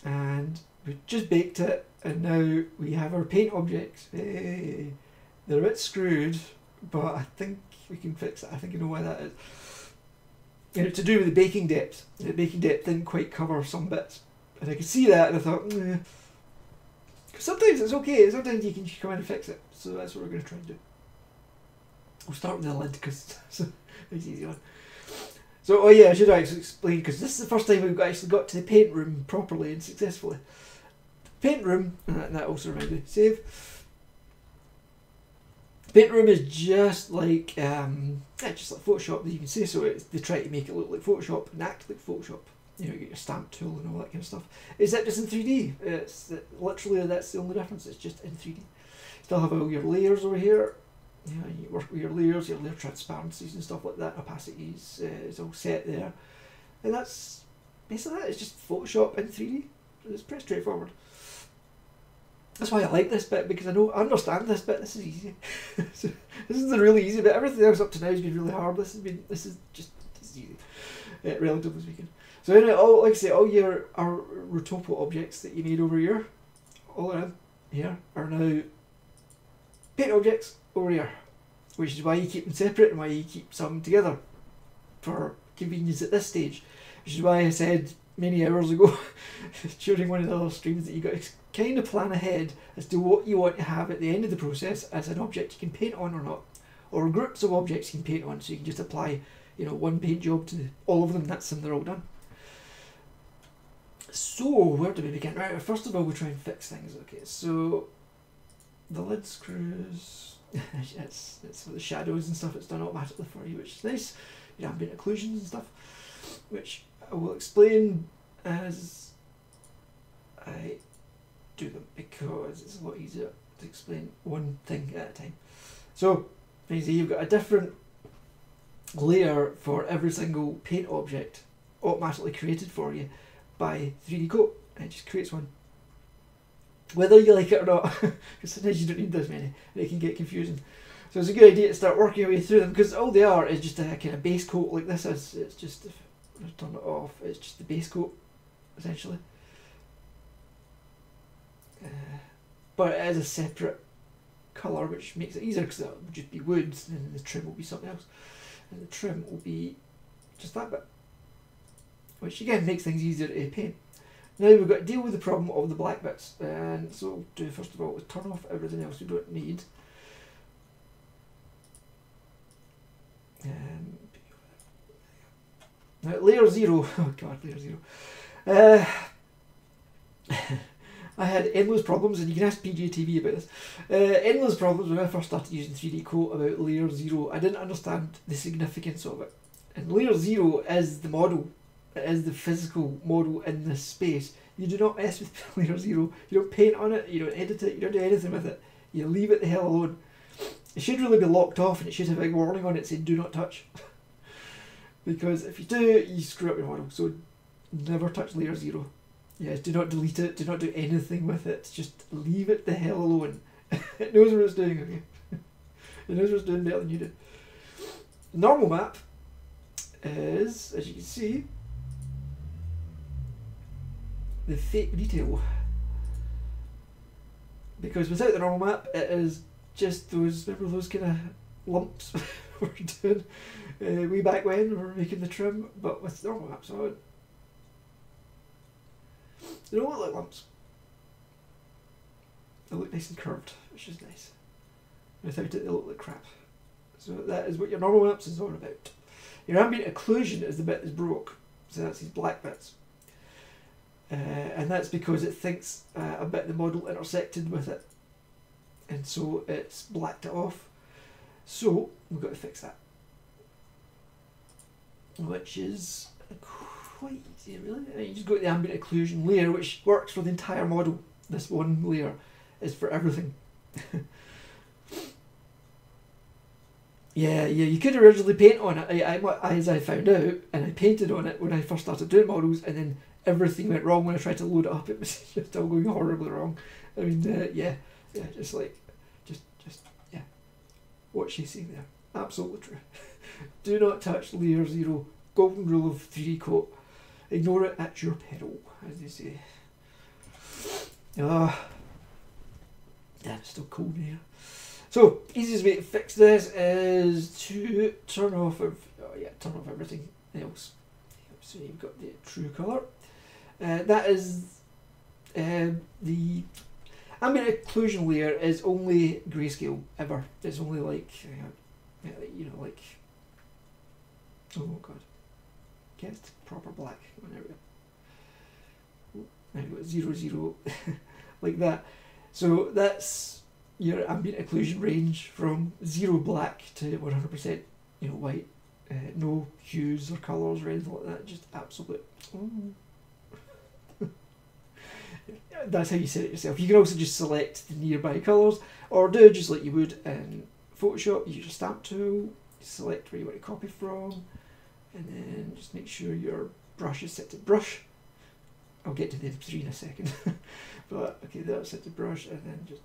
And we just baked it, and now we have our paint objects. Hey, they're a bit screwed, but I think we can fix it. I think I know why that is. And it's to do with the baking depth. The baking depth didn't quite cover some bits. And I could see that, and I thought, nah. Sometimes it's okay, sometimes you can come in and fix it. So that's what we're going to try and do. We'll start with the lid, because it's an easy one. So, oh yeah, I should actually explain, because this is the first time we've actually got to the paint room properly and successfully. The paint room, and that also reminded me, save. Paint room is just like Photoshop, you can say so. They try to make it look like Photoshop and act like Photoshop. You know, you get your stamp tool and all that kind of stuff. Except it's in 3D. It's literally, that's the only difference. It's just in 3D. Still have all your layers over here. You know, you work with your layers, your layer transparencies and stuff like that. Opacities is all set there, and that's basically it. It's just Photoshop in 3D. It's pretty straightforward. That's why I like this bit, because I understand this bit. This is easy. So, this is the really easy bit. Everything else up to now has been really hard. This is just easy, relatively speaking. So anyway, like I say, all your Retopology objects that you made over here, all of them here, are now paint objects over here, which is why you keep them separate and why you keep some together for convenience at this stage. Which is why I said many hours ago during one of the other streams that you got to kind of plan ahead as to what you want to have at the end of the process as an object you can paint on or not, or groups of objects you can paint on, so you can just apply, you know, one paint job to all of them. That's them, they're all done. So where do we begin? Right, first of all we try and fix things. Okay, so the lid screws, it's for the shadows and stuff, it's done automatically for you, which is nice. Your ambient occlusions and stuff, which I will explain as I do them, because it's a lot easier to explain one thing at a time. So, basically you've got a different layer for every single paint object automatically created for you by 3D Coat, and it just creates one. Whether you like it or not, because sometimes you don't need this many, and it can get confusing. So it's a good idea to start working your way through them, because all they are is just a kind of base coat like this is. It's just, if I turn it off, it's just the base coat, essentially. But it is a separate colour, which makes it easier, because that would just be wood, and the trim will be something else. And the trim will be just that bit, which again makes things easier to paint. Now we've got to deal with the problem of the black bits, and so what we'll do first of all is turn off everything else we don't need. Now layer 0, oh god, layer 0. I had endless problems, and you can ask PJTV about this. Endless problems when I first started using 3D Coat about layer 0. I didn't understand the significance of it. And layer 0 is the model. It is the physical model in this space. You do not mess with layer 0. You don't paint on it, you don't edit it, you don't do anything with it. You leave it the hell alone. It should really be locked off, and it should have a big warning on it saying do not touch. Because if you do, you screw up your model. So never touch layer 0. Yes, do not delete it, do not do anything with it, just leave it the hell alone. It knows what it's doing, okay? It knows what it's doing better than you do. Normal map is, as you can see, the fake detail. Because without the normal map, it is just those, remember those kind of lumps we were doing way back when we were making the trim, but with normal maps on. They don't look like lumps. They look nice and curved, which is nice. Without it, they look like crap. So that is what your normal maps is all about. Your ambient occlusion is the bit that's broke. So that's these black bits. And that's because it thinks a bit of the model intersected with it. And so it's blacked it off. So we've got to fix that. Which is quite easy, really. You just go to the ambient occlusion layer, which works for the entire model. This one layer is for everything. Yeah, you could originally paint on it, as I found out, and I painted on it when I first started doing models, and then everything went wrong when I tried to load it up. It was just all going horribly wrong. I mean, yeah, just yeah. What she's saying there, absolutely true. Do not touch layer 0. Golden rule of 3D coat. Ignore it at your peril, as they say. Damn, it's still cold in here. So, easiest way to fix this is to turn off everything else. So you've got the true colour. That is the ambient occlusion layer is only grayscale ever. It's only like like, oh god, get proper black. There we go. There we go, 0 0 like that. So that's your ambient occlusion range from 0 black to 100% white. No hues or colours or anything like that, just absolute. That's how you set it yourself. You can also just select the nearby colours, or do just like you would in Photoshop. You use your stamp tool, select where you want to copy from, and then just make sure your brush is set to brush. I'll get to the M3 in a second. But okay, that's set to brush, and then just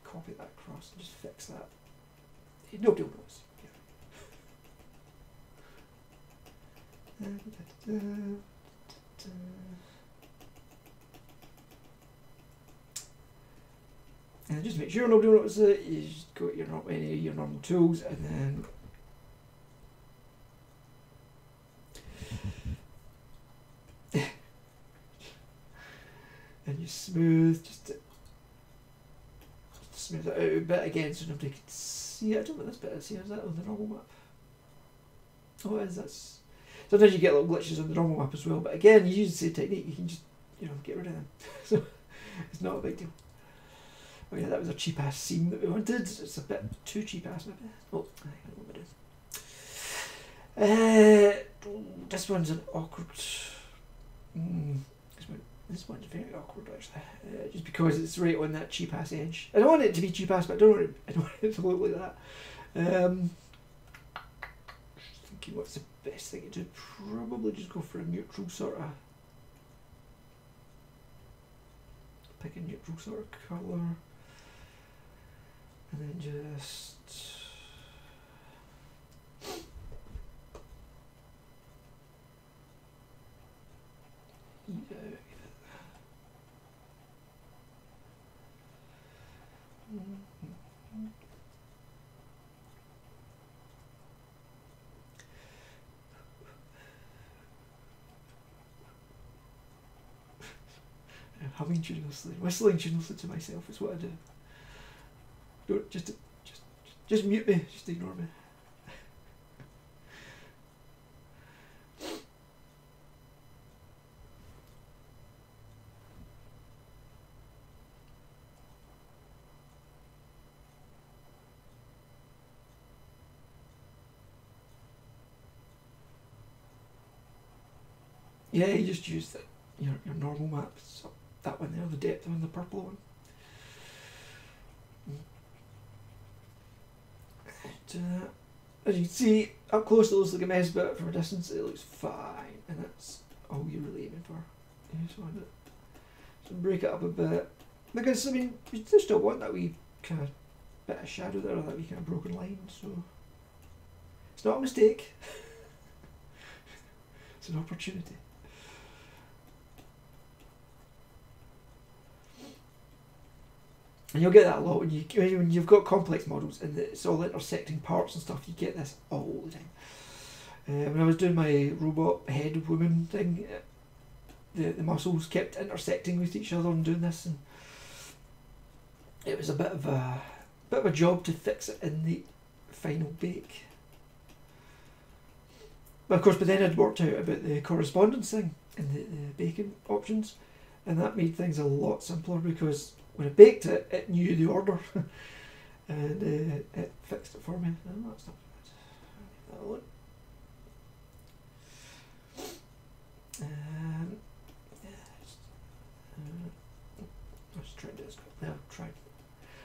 copy that across and just fix that. Nobody will notice. And just make sure nobody notices it. You just go to any of your normal tools, and then and you smooth, just smooth it out a bit again so nobody can see it. I don't know what this bit is here. Is that on the normal map? Oh, it is. That's sometimes you get little glitches on the normal map as well. But again, you use the same technique. You can just get rid of them. So it's not a big deal. Oh yeah, that was a cheap ass seam that we wanted. It's a bit too cheap ass maybe. Oh, I don't know what it is. This one's an awkward. This one's very awkward actually. Just because it's right on that cheap ass edge. I don't want it to be cheap ass, but I don't want it to look like that. Just thinking what's the best thing to do. Probably just go for a neutral sort of. Pick a neutral sort of colour. And then just humming tunelessly, whistling tunelessly to myself is what I do. Don't just mute me, just ignore me. Yeah, you just use your normal map. So that one there, the depth one, the purple one. And, as you can see, up close it looks like a mess, but from a distance it looks fine, and that's all you're really aiming for. You just want to break it up a bit, because I mean you still want that wee kind of bit of shadow there, or that wee kind of broken line. So it's not a mistake. It's an opportunity. And you'll get that a lot when you've got complex models and it's all intersecting parts and stuff. You get this all the time. When I was doing my robot head woman thing, the muscles kept intersecting with each other and doing this, and it was a bit of a job to fix it in the final bake. But of course, then I'd worked out about the correspondence thing and the baking options, and that made things a lot simpler because when I baked it, it knew the order and it fixed it for me. No, that's not bad. That'll look. Let's try and do this quickly. I'll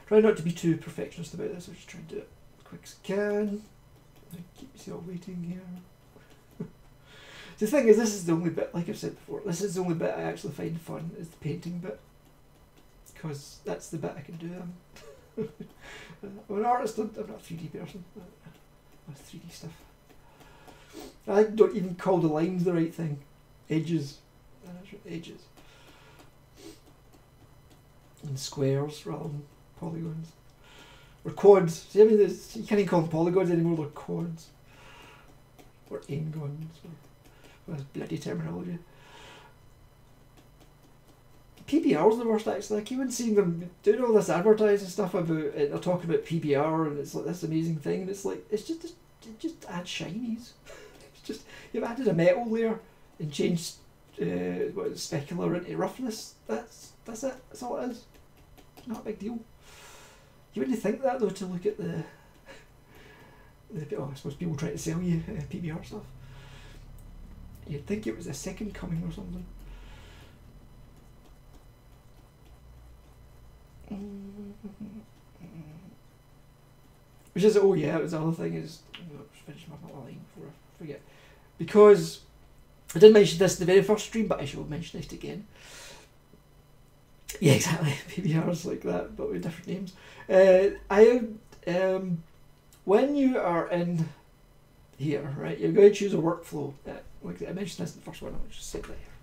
try not to be too perfectionist about this. I'll just try and do it as quick as I can. Keep yourself waiting here. The thing is, this is the only bit, like I've said before, this is the only bit I actually find fun, is the painting bit. Because that's the bit I can do. I'm an artist, I'm not a 3D person. with 3D stuff. I don't even call the lines the right thing. Edges. Edges. And squares rather than polygons. Or quads. See, I mean, you can't even call them polygons anymore, they're quads. Or n-gons. Or that's bloody terminology. PBR's the worst actually. I keep on seeing them doing all this advertising stuff about it. They're talking about PBR and it's like this amazing thing, and it's like it just adds shinies. It's just you've added a metal layer and changed specular into roughness. That's it. That's all it is. Not a big deal. You wouldn't think that though to look at the I suppose people trying to sell you PBR stuff. You'd think it was a second coming or something. Which is, oh yeah, it was the other thing is, just finish my line before I forget. Because I did mention this in the very first stream, but I shall mention it again. Yeah, exactly. PBRs like that, but with different names. When you are in here, right, you're going to choose a workflow. Like I mentioned this in the first one, I'll just set that here.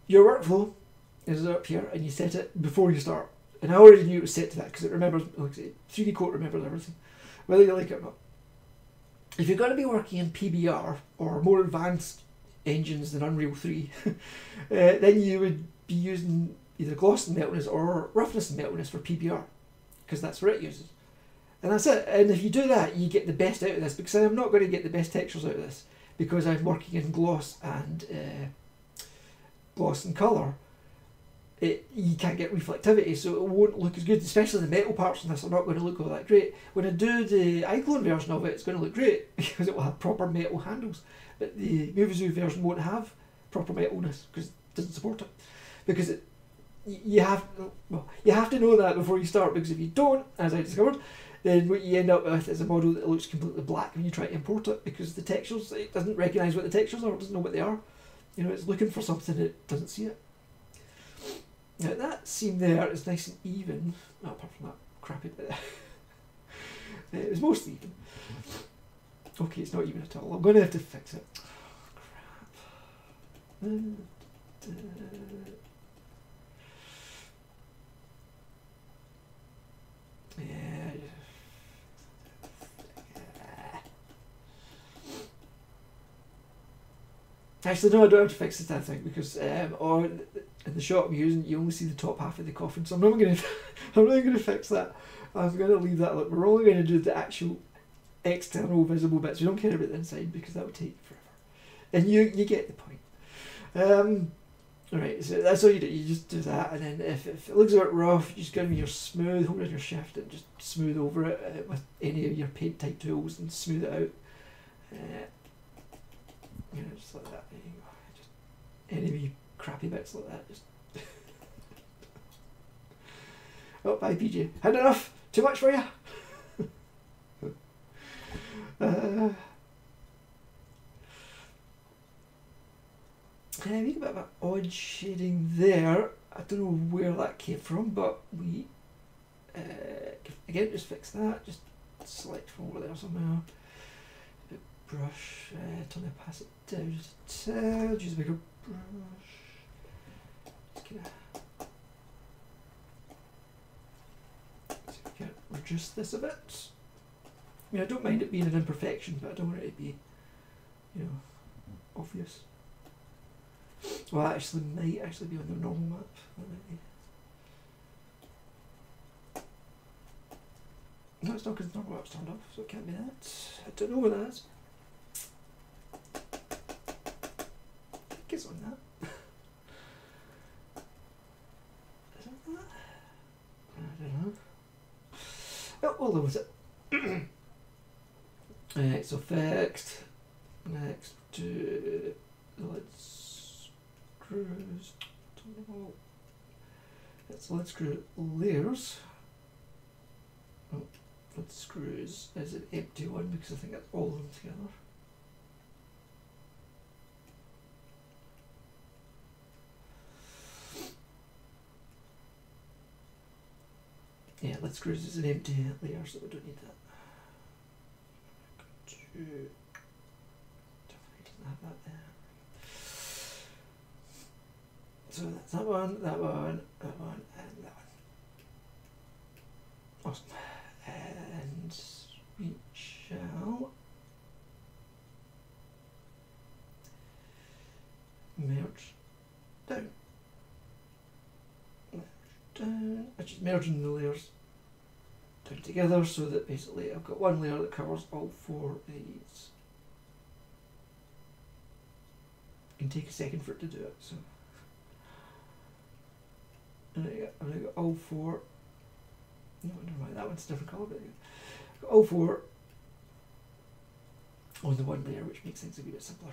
Your workflow is up here, and you set it before you start. And I already knew it was set to that because it remembers, like I say, 3D Coat remembers everything, whether you like it or not. If you're going to be working in PBR or more advanced engines than Unreal 3, then you would be using either gloss and meltiness or roughness and meltiness for PBR, because that's what it uses. And that's it. And if you do that, you get the best out of this, because I'm not going to get the best textures out of this because I'm working in gloss and colour. You can't get reflectivity, so it won't look as good, especially the metal parts in this are not going to look all that great. When I do the iClone version of it, it's going to look great because it will have proper metal handles, but the Muvizu version won't have proper metalness because it doesn't support it. Because you have to know that before you start, because if you don't, as I discovered, then what you end up with is a model that looks completely black when you try to import it, because the textures, it doesn't recognise what the textures are, it doesn't know what they are. You know, it's looking for something, it doesn't see it. Now that seam there is nice and even, apart from that crappy bit there. It was mostly even. Okay, it's not even at all. I'm going to have to fix it. Oh, crap. Yeah. Actually, no, I don't have to fix this, I think, because in the shot I'm using, you only see the top half of the coffin, so I'm not going to fix that. I'm going to leave that. Look, we're only going to do the actual external visible bits. We don't care about the inside because that would take forever. And you get the point. Alright, so that's all you do. You just do that, and then if it looks a bit rough, you just go in your smooth, hold in your shift, and just smooth over it with any of your paint type tools and smooth it out. You know, just like that. There you go. Just any of you crappy bits like that. Just. Oh, bye, PJ. Had enough? Too much for you? We got a bit of an odd shading there. I don't know where that came from, but we again just fix that. Just select from over there somehow. Brush, turn the opacity down just a tad, use a bigger brush. Just gonna see if we can reduce this a bit. I mean, I don't mind it being an imperfection, but I don't want it to be, you know, obvious. Well, that actually might actually be on the normal map. That might be. No, it's not because the normal map's turned off, so it can't be that. I don't know what that is. I think it's on that. Is it that? I don't know. Oh, well, there was it. Alright, so fixed. Next to the lid screws. Let's lid screw layers. Oh, lid screws is an empty one because I think that's all of them together. Yeah, lid screws is an empty layer, so we don't need that. Definitely doesn't have that there. So that's that one, that one, that one, and that one. Awesome. And we shall merge down. Down. I'm just merging the layers down together so that basically I've got one layer that covers all 4 of these. It can take a second for it to do it, so. And I've got all 4. No, never mind, that one's a different colour, but I've got all 4 on the one layer, which makes things a wee bit simpler.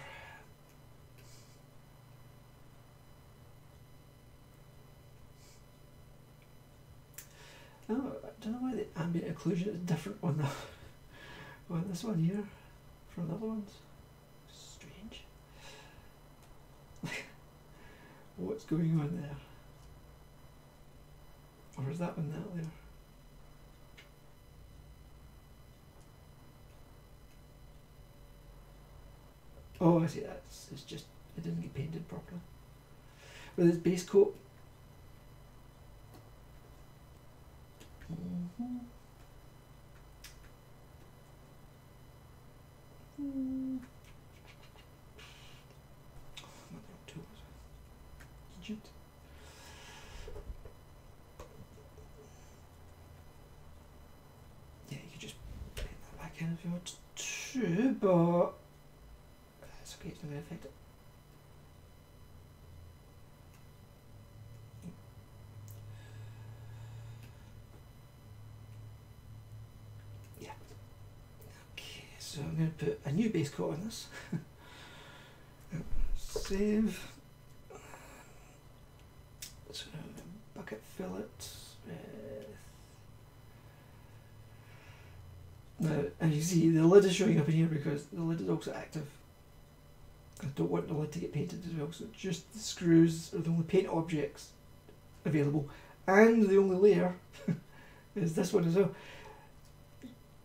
Oh, I don't know why the ambient occlusion is different on the on this one here from the other ones. Strange. What's going on there? Or is that one that layer? Oh, I see that. It's just, it didn't get painted properly. With its base coat. Egypt. Yeah, you could just paint that back in if you want to, but it's okay, it's not going to affect it. Yeah. Okay, so I'm going to put a new base coat on this. Save. So bucket fillet. Now, as you see, the lid is showing up in here because the lid is also active. I don't want the lid to get painted as well, so just the screws are the only paint objects available, and the only layer is this one as well.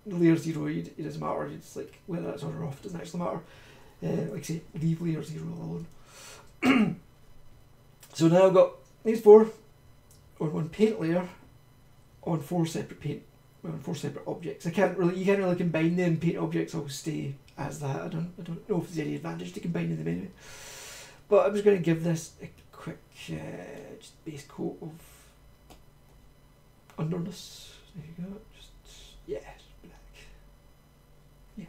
The layer 0, it doesn't matter, it's like whether that's on or off, it doesn't actually matter. Like I say, leave layer 0 alone. So now I've got these 4 on one paint layer on 4 separate paint, on 4 separate objects. You can't really combine them. Paint objects always stay as that. I don't know if there's any advantage to combining them anyway. But I'm just going to give this a quick just base coat of underness. There you go. Just yeah, just black. Yeah.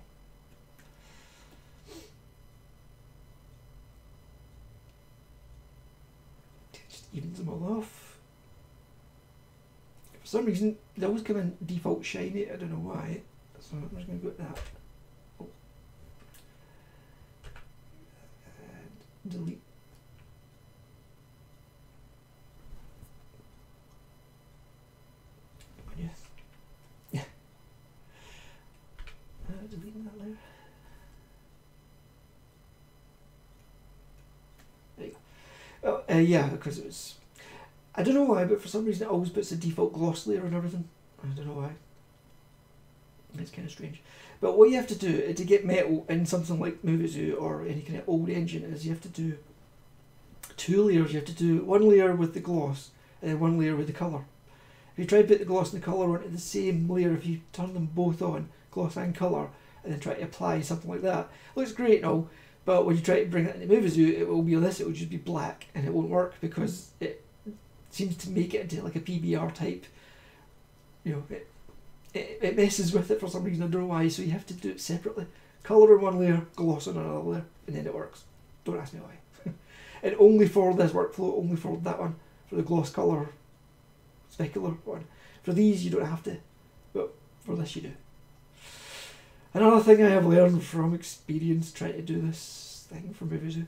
Just evens them all off. For some reason, they always come in default shiny. I don't know why. So I'm just going to go with that. Oh. And delete. Yeah. Yeah. Deleting that layer. There you go. Oh, yeah, because it was. I don't know why, but for some reason it always puts the default gloss layer on everything. I don't know why. It's kind of strange. But what you have to do to get metal in something like Muvizu or any kind of old engine is you have to do 2 layers. You have to do 1 layer with the gloss and then 1 layer with the colour. If you try to put the gloss and the colour onto the same layer, if you turn them both on, gloss and colour, and then try to apply something like that, it looks great and all, but when you try to bring it into Muvizu, it will be this, it will just be black, and it won't work because it seems to make it into like a PBR type, you know, it messes with it for some reason, I don't know why, so you have to do it separately. Colour on 1 layer, gloss on another layer, and then it works. Don't ask me why. And only for this workflow, only for that one, for the gloss colour specular one. For these you don't have to, but for this you do. Another thing I have learned from experience trying to do this thing for Muvizu.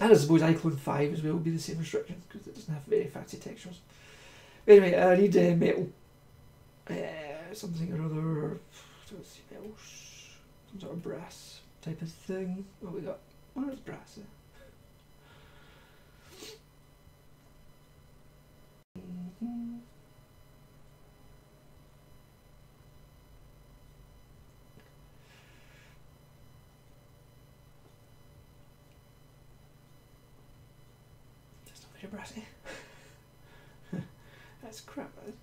And I suppose iClone 5 as well will be the same restriction because it doesn't have very fancy textures. Anyway, I need metal. Something or other. Let's see, metal. Some sort of brass type of thing. What we got? Oh, there's brass there. of brassy. That's crap, that is.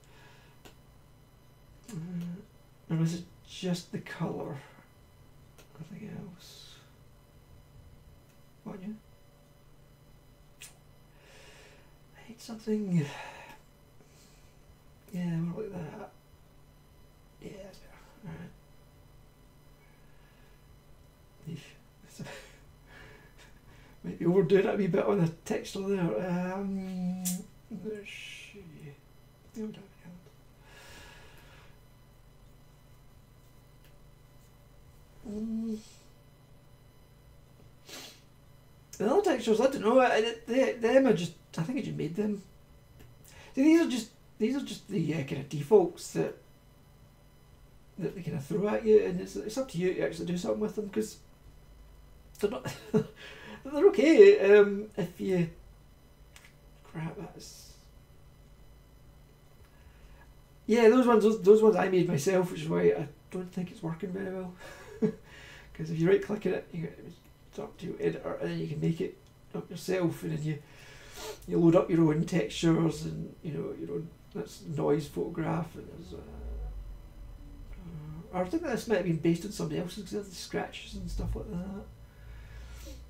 Or is it just the colour? Nothing else. What, you? I hate something. Yeah, more like that. Yeah, that's better. Alright. Maybe overdo it a wee bit on the texture there. Let's see. The other textures, I don't know. Them are just. I think I just made them. See, these are just the kind of defaults that they kind of throw at you, and it's up to you to actually do something with them, because they're not. They're okay if you. Crap, that's. Yeah, those ones I made myself, which is why I don't think it's working very well. Because if you right click it, you get up to editor, and then you can make it up yourself, and then you load up your own textures, and your own that's noise photograph, and there's. I think this might have been based on somebody else's, because there's scratches and stuff like that.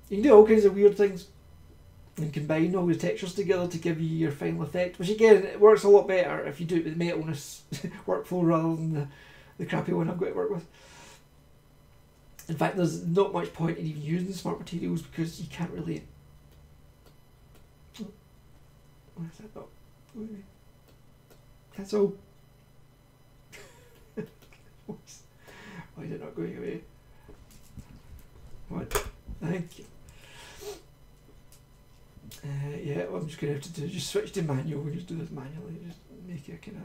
You can do all kinds of weird things and combine all the textures together to give you your final effect, which again, it works a lot better if you do it with the metalness workflow rather than the crappy one I've got to work with. In fact, there's not much point in even using smart materials, because you can't really. What is that about? That's all. Why is it not going away? What? Thank you. Yeah, what I'm just going to have to do is just switch to manual. We'll just do this manually. Just make it kind of.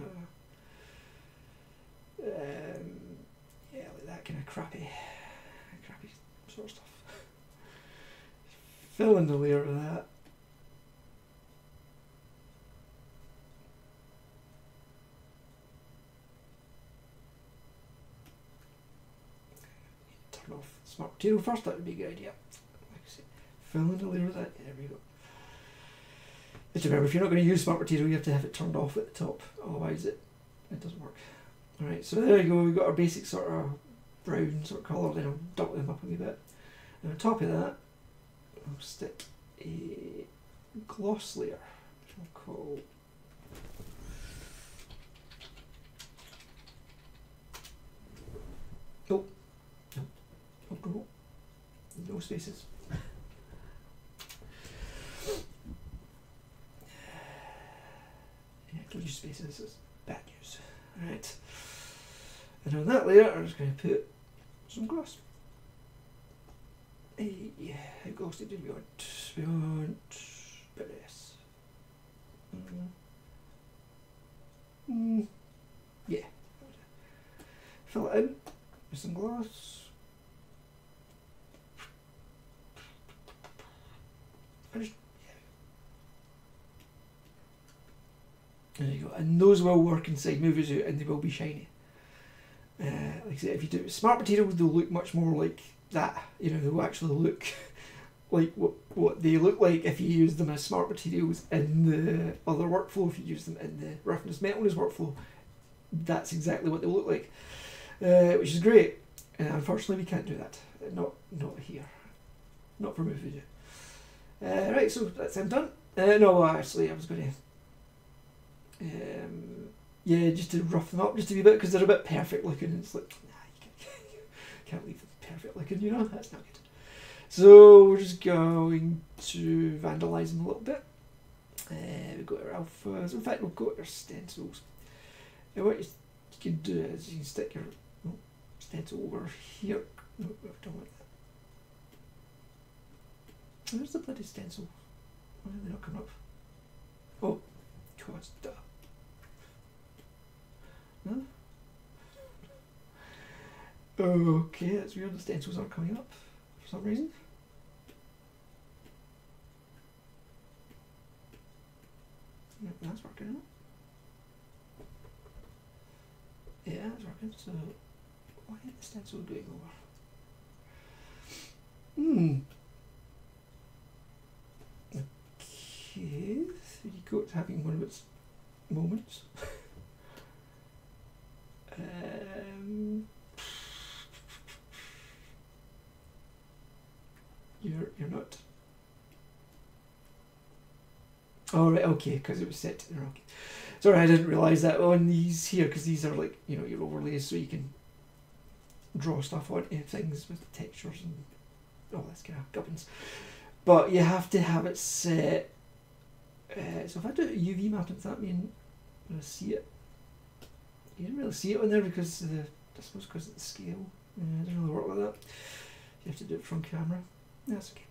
Yeah, like that kind of crappy sort of stuff. Fill in the layer of that. Turn off smart material first, that would be a good idea. Like I say, fill in the layer of that. Yeah, there we go. Just remember, if you're not going to use smart material, you have to have it turned off at the top, otherwise it doesn't work. Alright, so there you go, we've got our basic sort of brown sort of colour, then I'll dump them up a wee bit. And on top of that, I'll stick a gloss layer, which I'll call no spaces. Yeah, close your spaces, it's bad news. Alright. And on that layer, I'm just going to put some gloss. Yeah, how glossy do we want? We want a bit of this. Yeah. Fill it in with some gloss. Finished. There you go. And those will work inside Muvizu, and they will be shiny. Like I said, if you do it with smart materials, they'll look much more like that. They'll actually look like what they look like if you use them as smart materials in the other workflow. If you use them in the roughness metalness workflow, that's exactly what they look like, which is great. Unfortunately, we can't do that. Not here. Not for Muvizu. Right, so that's them done. No, actually, I was going to. Yeah, just to rough them up just a wee bit, because they're a bit perfect looking. It's like, nah, you can't leave them perfect looking, that's not good. So we're just going to vandalize them a little bit. We've got our alphas. In fact, we've got our stencils. Now what you can do is you can stick your stencil over here. No, I don't want that. Where's the bloody stencil? Why are they not coming up? Oh, God, duh. No? Okay, that's weird. The stencils aren't coming up for some reason. Yep, that's working, isn't it? Yeah, that's working. So, why is the stencil going over? Okay. it's having one of its moments. You're not. Oh right, okay, because it was set to the rocket. Sorry, I didn't realise that on these here, because these are like, you know, your overlays, so you can draw stuff onto things with textures and all this kind of gubbins. But you have to have it set. So if I do a UV mapping, does that mean I'm gonna see it? You didn't really see it on there because I suppose because of the scale. It doesn't really work like that. You have to do it from camera. That's okay.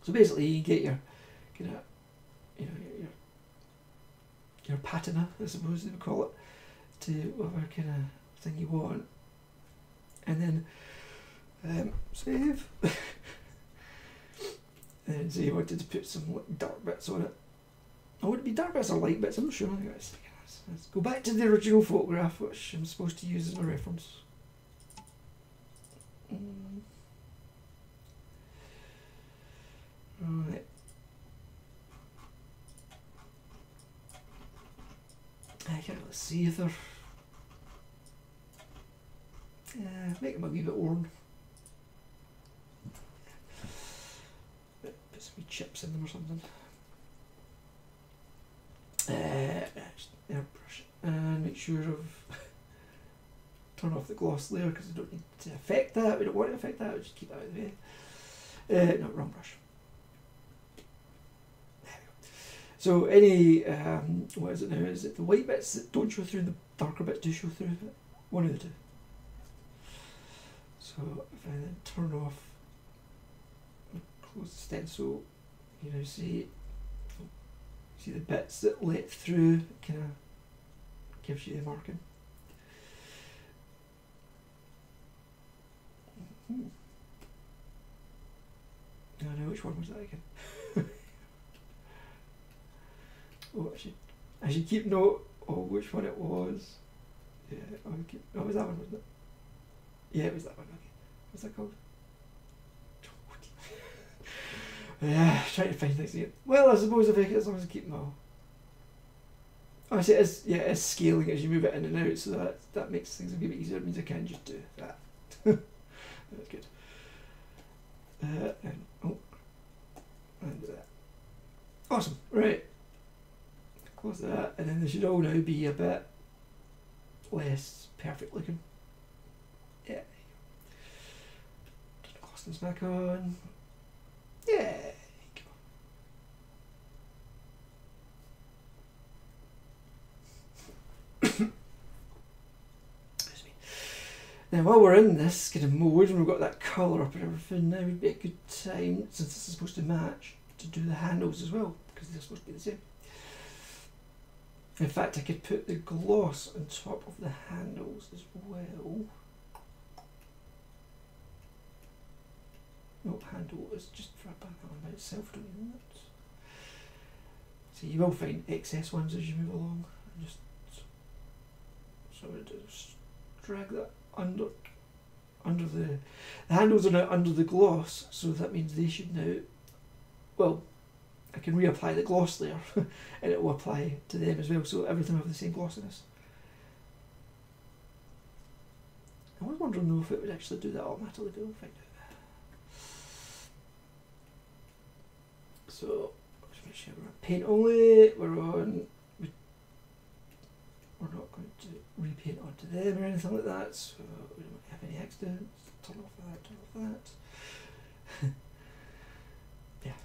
So basically, you get your kind of, you know, your patina, I suppose they would call it, to whatever kind of thing you want, and then save. And so you wanted to put some dark bits on it. Oh, would it be dark bits or light bits? I'm not sure. Let's go back to the original photograph, which I'm supposed to use as my reference. Right. I can't really see if they're. Make them a wee bit worn. Put some wee chips in them or something. Airbrush and make sure of turn off the gloss layer because we don't need to affect that. We don't want to affect that. We'll just keep that out of the way. No, wrong brush. There we go. So any what is it now? Is it the white bits that don't show through and the darker bits do show through? One of the two. So if I then turn off, close the stencil, you know, see the bits that let through, kind of gives you the marking. I know which one was that again. Oh, I should keep note of which one it was. Yeah, oh, it was that one, wasn't it? Yeah, it was that one. Okay, what's that called? Yeah, trying to find things again. Well, I suppose if as long as I keep them all. Obviously, it's scaling as you move it in and out, so that makes things a bit easier. It means I can just do that. That's good. And that. Awesome. Right. Close that, and then they should all now be a bit less perfect looking. Yeah. Turn the glossiness back on. Yeah. There you go. Now, while we're in this kind of mode and we've got that colour up and everything, now would be a good time, since this is supposed to match, to do the handles as well, because they're supposed to be the same. In fact, I could put the gloss on top of the handles as well. No, handle is just for a banner by itself, don't you know that? So you will find excess ones as you move along. Just so I just drag that under the handles are now under the gloss, so that means they should now, well, I can reapply the gloss layer and it will apply to them as well, so everything will have the same glossiness. I was wondering though if it would actually do that automatically. We'll find out. So let's make sure we're on paint only. We're not going to repaint onto them or anything like that, so we don't have any accidents. Turn off that, turn off that. Yeah.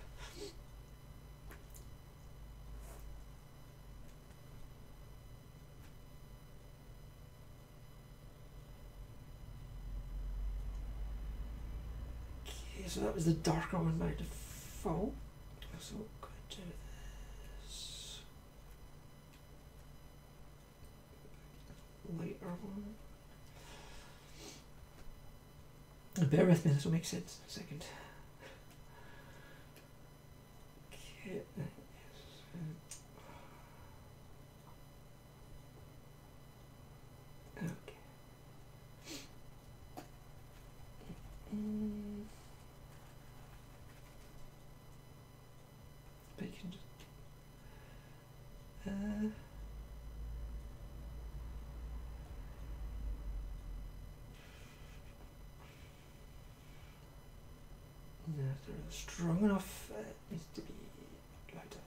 Okay, so that was the darker one by default. So I'm going to do this lighter one. Bear with me, this will make sense in a second. Okay, okay. But you can just strong enough. It needs to be louder.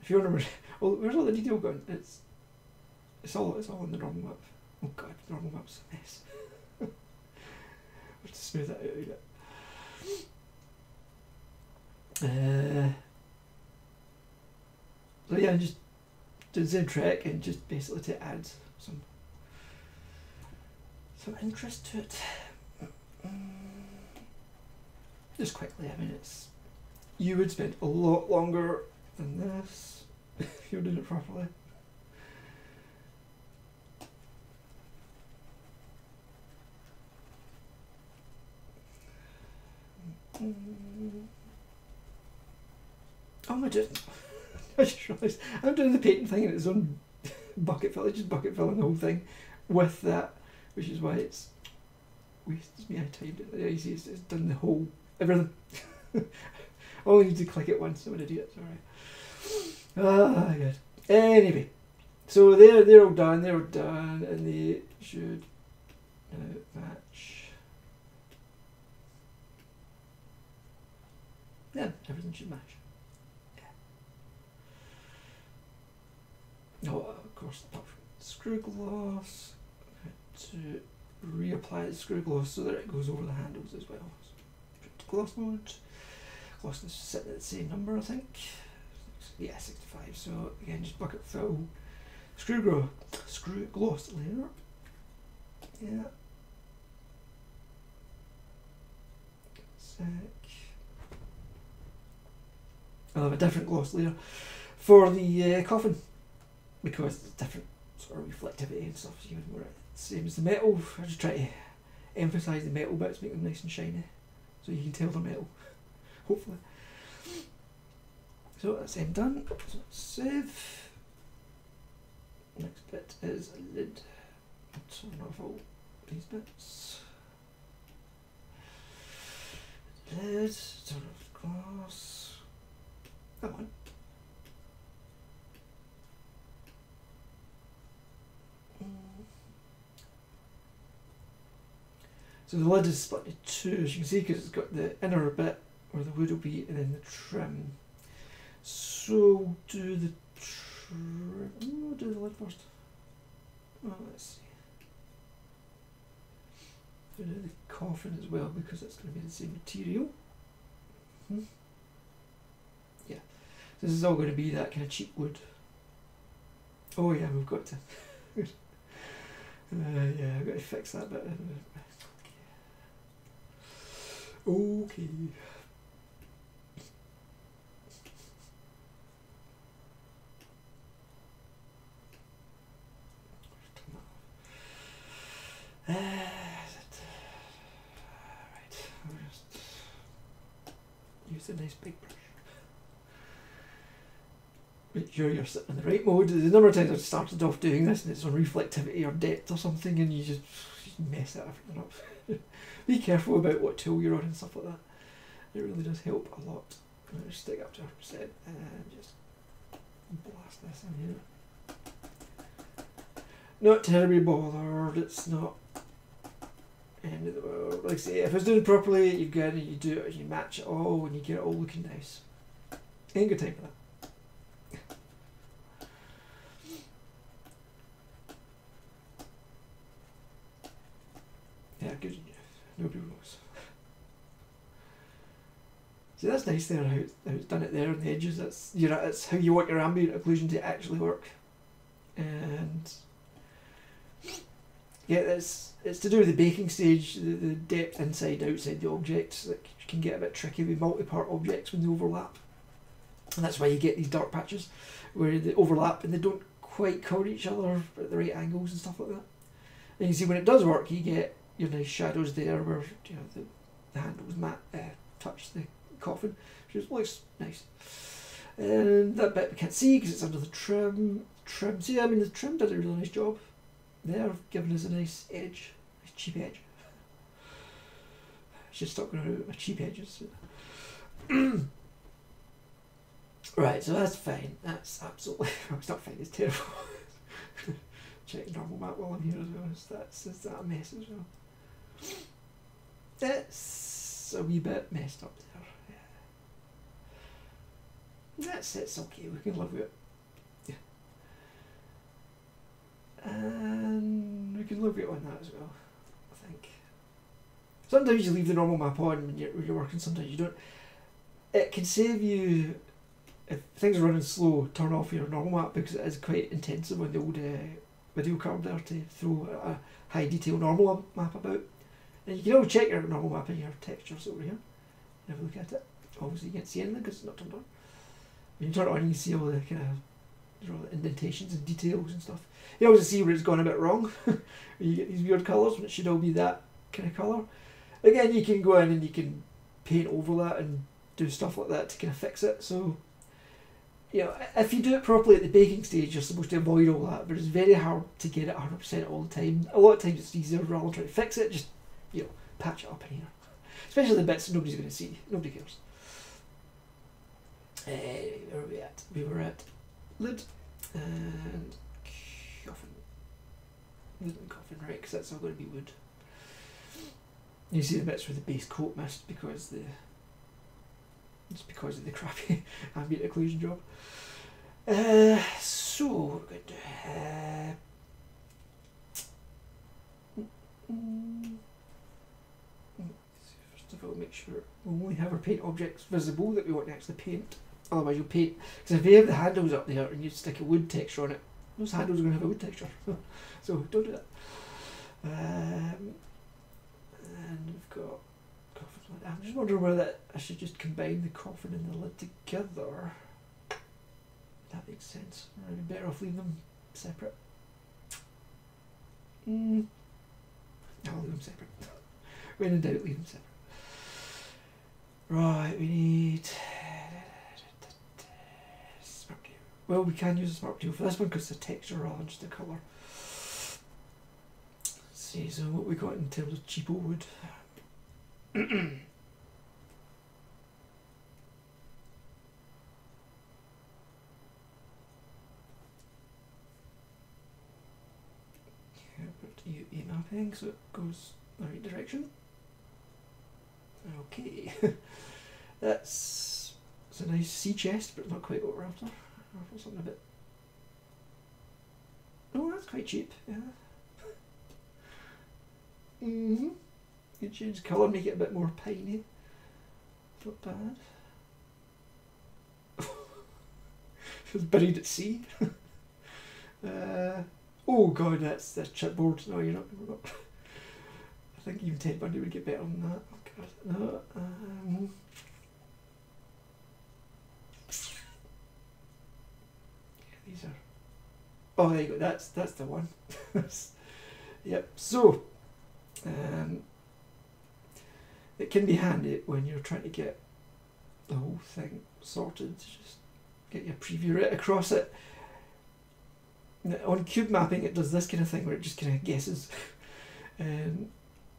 If you remember, well, where's all the detail gone? It's all in the normal map. Oh god, the normal map's a mess. I have to smooth that out a bit. So yeah, I'm just doing the same trick and just basically to add some interest to it. Just quickly, I mean, you would spend a lot longer than this if you're doing it properly. Oh, I just realised I'm doing the painting thing in its own bucket fill. It's just bucket filling the whole thing with that, which is why it's wastes me. I timed it. The easiest. It's done the whole everything. Oh, I need to click it once. I'm an idiot. Sorry. Ah, good. Anyway, so they're all done. They're all done, and they should match. Yeah, everything should match. Yeah. Oh, of course, apart from screw gloss, to reapply the screw gloss so that it goes over the handles as well. So, put to gloss mode. Gloss is sitting at the same number, I think. Yeah, 65. So again, just bucket fill, screw gloss layer. Yeah. Sec. I'll have a different gloss layer for the coffin because it's different sort of reflectivity and stuff. Even more same as the metal. I just try to emphasise the metal bits, make them nice and shiny, so you can tell they're metal. Hopefully. So that's them done. So save. Next bit is a lid. Turn off all these bits. Lid. Turn off glass. Come on. So the lid is split into two, as you can see, because it's got the inner bit where the wood will be, and then the trim. So do the trim. Oh, do the lid first. Oh, let's see. Do the coffin as well because it's going to be the same material. Yeah, this is all going to be that kind of cheap wood. Oh yeah, we've got to. Yeah, I've got to fix that bit. Okay. Right, we'll just use a nice big brush. Make sure you're sitting in the right mode. The number of times I've started off doing this and it's on reflectivity or depth or something and you just mess everything up. Be careful about what tool you're on and stuff like that. It really does help a lot. I'm going to stick up to 100% and just blast this in here. Not terribly bothered, it's not end of the world. Like I say, if it's done properly, you get it, you do it, you match it all, and you get it all looking nice. Ain't got time for that. Yeah, good. Nobody knows. See, that's nice there, how it's done it there on the edges. That's how you want your ambient occlusion to actually work. And yeah, it's to do with the baking stage, the depth inside, outside the objects. Like, you can get a bit tricky with multi-part objects when they overlap. And that's why you get these dark patches where they overlap and they don't quite cover each other at the right angles and stuff like that. And you see when it does work, you get your nice shadows there where the handles touch the coffin, which looks nice. And that bit we can't see because it's under the trim. See, I mean, the trim did a really nice job there, giving us a nice edge, nice cheap edge. Just stop going out with cheap edges. Right, so that's fine. That's absolutely... it's not fine, it's terrible. Check normal map while I'm here as well. Is that a mess as well? It's a wee bit messed up there. Yeah. It's okay, we can live with it. Yeah. And we can live with it on that as well, I think. Sometimes you leave the normal map on when you're working, sometimes you don't. It can save you, if things are running slow, turn off your normal map because it is quite intensive on the old video card there to throw a high detail normal map about. And you can always check your normal map and your textures over here. Have a look at it. Obviously you can't see anything because it's not turned on. When you turn it on you can see all the kind of indentations and details and stuff. You always see where it's gone a bit wrong. You get these weird colours when it should all be that kind of colour. Again, you can go in and you can paint over that and do stuff like that to kind of fix it. So, you know, if you do it properly at the baking stage, you're supposed to avoid all that, but it's very hard to get it 100% all the time. A lot of times it's easier rather than trying to fix it, just, you know, patch it up in here. Especially the bits that nobody's going to see. Nobody cares. Where are we at? We were at lid and coffin. Lid and coffin, right, because that's all going to be wood. You see the bits where the base coat missed because it's because of the crappy ambient occlusion job. So what we're going to do. First of all, make sure we only have our paint objects visible that we want to actually paint. Otherwise you'll paint, because if you have the handles up there and you stick a wood texture on it, those handles are going to have a wood texture. So don't do that. And we've got coffin. I'm just wondering whether I should just combine the coffin and the lid together. That makes sense. Or I'd be better off leaving them separate. I'll leave them separate. When in doubt, leave them separate. Right, we need smart material. Well, we can use a smart material for this one because it's a texture rather than just a colour. Let's see, so what we got in terms of cheapo wood. UV mapping so it goes the right direction. Okay. It's a nice sea chest, but not quite what we're after. We're after something a bit. Oh, that's quite cheap, yeah. You change colour, make it a bit more piney. Not bad. It's buried at sea. Oh god, that's chipboard. No, you're not. I think even Ted Bundy would get better than that. Oh god, no. Yeah, these are. Oh, there you go. That's the one. Yep. So, it can be handy when you're trying to get the whole thing sorted. Just get your preview right across it. On cube mapping it does this kind of thing where it just kind of guesses.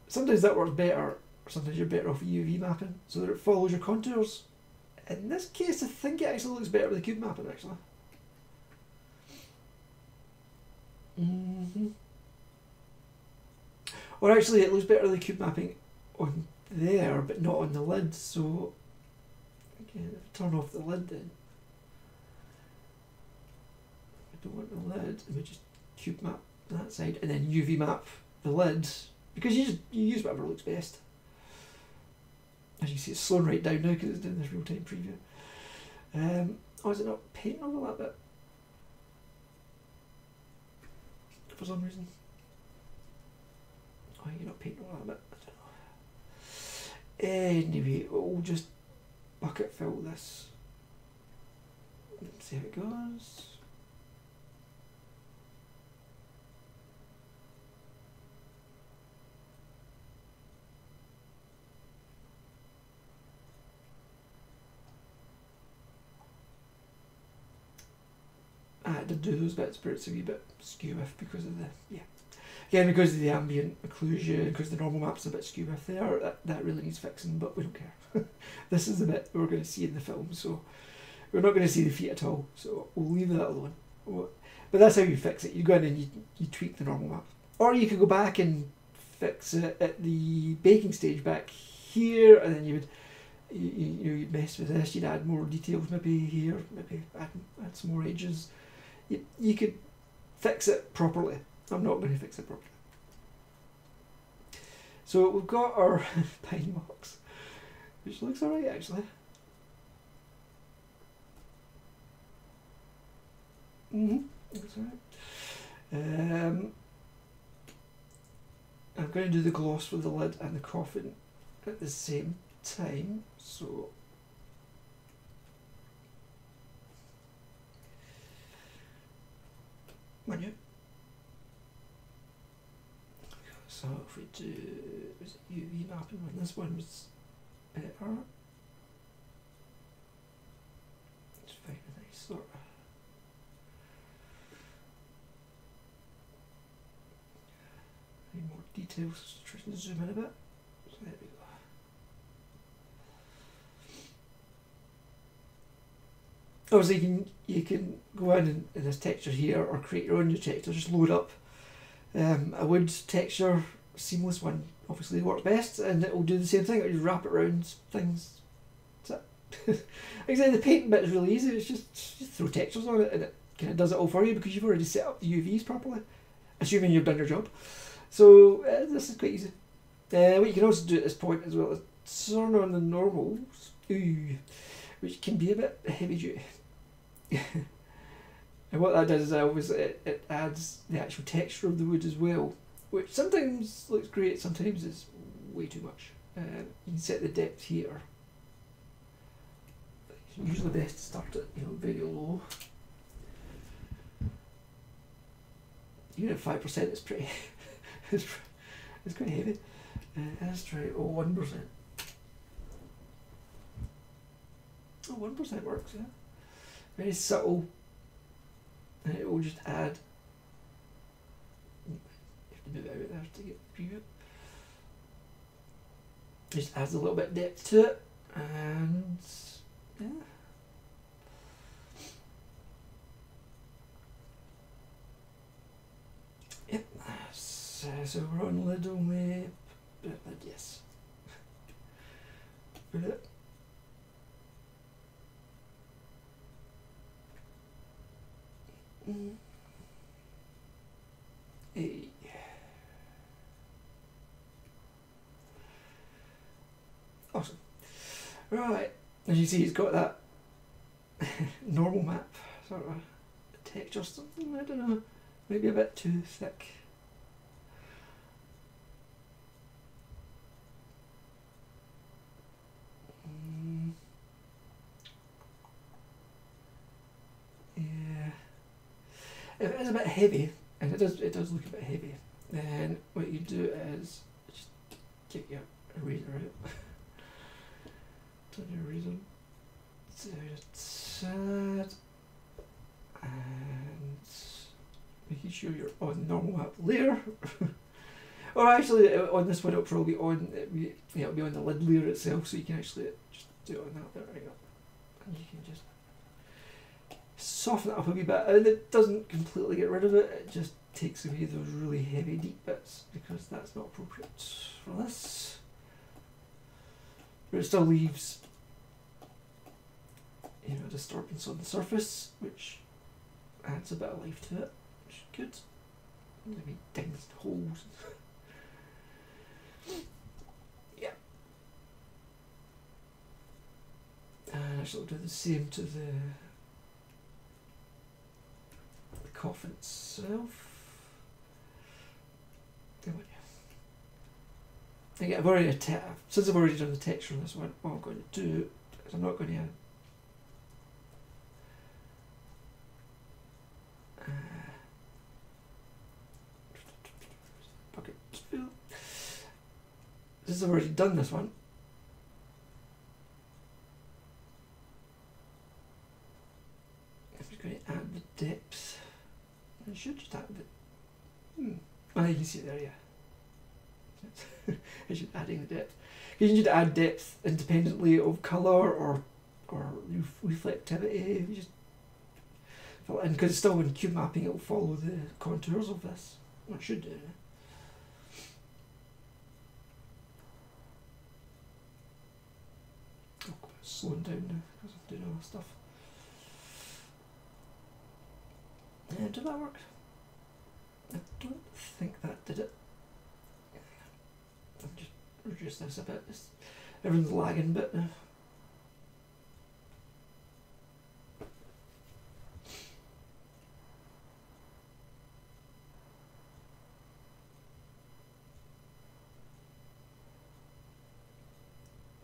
Sometimes that works better, sometimes you're better off with UV mapping so that it follows your contours. In this case I think it actually looks better with the cube mapping actually. Or actually it looks better with the cube mapping on there but not on the lid, so again if I turn off the lid then don't want the lid, and we just cube map that side and then UV map the lid because you use whatever looks best. As you can see it's slowing right down now because it's doing this real time preview. Oh, is it not painting over that bit? For some reason. Oh, you're not painting over that bit. I don't know. Anyway, we'll just bucket fill this. Let's see how it goes. I had to do those bits, but it's a wee bit skew-iff because of the, yeah. Again, because of the ambient occlusion, because the normal map's a bit skew if they are, that really needs fixing, but we don't care. This is the bit we're going to see in the film, so we're not going to see the feet at all, so we'll leave that alone. But that's how you fix it. You go in and you tweak the normal map. Or you could go back and fix it at the baking stage back here, and then you'd mess with this, you'd add more details maybe here, maybe add some more edges. You could fix it properly. I'm not going to fix it properly. So we've got our pine box, which looks alright actually. Looks alright. I'm going to do the gloss with the lid and the coffin at the same time, so so if we do, was it UV mapping when this one was better? Let's find a nice sort of need more details, try to zoom in a bit. So there we go. Obviously you can go in this texture here or create your own new texture, just load up a wood texture, seamless one obviously works best, and it will do the same thing. It'll just wrap it around things. That's it. Like I said, the painting bit is really easy. It's just throw textures on it and it kind of does it all for you because you've already set up the UVs properly, assuming you've done your job. So this is quite easy. What you can also do at this point as well is turn on the normals, which can be a bit heavy duty. And what that does is it adds the actual texture of the wood as well, which sometimes looks great, sometimes is way too much. You can set the depth here. It's usually best to start it, very low. Even at 5%, it's pretty. it's quite heavy. Let's try 1%. Oh, 1% works, yeah. Very subtle. And it will just add. You have to move it out there to get preview. Just adds a little bit of depth to it, and yeah. Yep. So we're on lid only. Lid, yes. Put it. Hey. Awesome. Right, as you see, it's got that normal map sort of texture, something, I don't know, maybe a bit too thick. Yeah. If it is a bit heavy, and it does look a bit heavy, then what you do is just get your eraser out. Turn your eraser to sad, and making sure you're on the normal map layer. Or actually, on this one it'll probably be on it'll be on the lid layer itself, so you can actually just do it on that there. Right up, and you can just soften it up a wee bit, and it doesn't completely get rid of it, it just takes away those really heavy deep bits because that's not appropriate for this. But it still leaves a disturbance on the surface, which adds a bit of life to it, which is good. Maybe dings and holes. Yeah. And I shall do the same to the coffin itself. Again, I've already since I've already done the texture on this one, what I'm going to do is I'm not going to bucket fill. Since I've already done this one, I'm just going to add the depth. I should just add the you can see it there, yeah. It's just adding the depth. You can just add depth independently of colour or reflectivity. You just fill it in, because it's still in cube mapping, it will follow the contours of this. Well, it should do. Oh, slowing down now because I'm doing all this stuff. Did that work? I don't think that did it. I'll just reduce this a bit. Everything's lagging a bit now.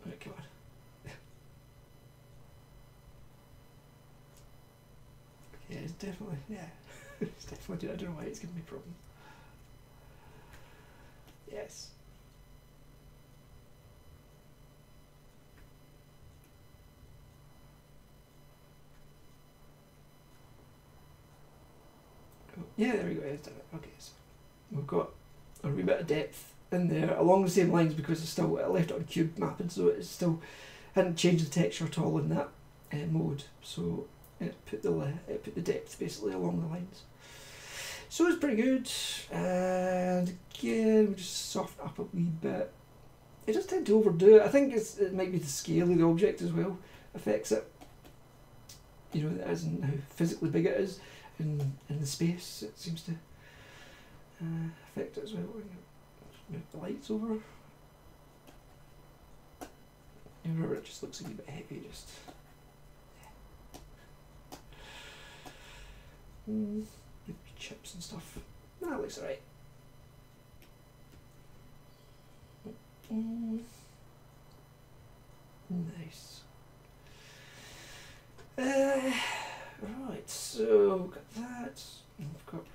Right, come on. Yeah, it's definitely, yeah. It's definitely, I don't know why it's giving me a problem. Yes. Oh, yeah, there we go, it's done it. Okay, so we've got a wee bit of depth in there along the same lines, because it's still, I left it on cube mapping, so it's still, hadn't changed the texture at all in that mode, so it put the depth basically along the lines. So it's pretty good, and again we just soften up a wee bit. It does tend to overdo it. I think it might be the scale of the object as well affects it. You know, as in how physically big it is in the space. It seems to affect it as well. Just move the lights over. Remember, it just looks a wee bit heavy. Just. Chips and stuff. That looks alright. Nice. Right, so we've got that. We've got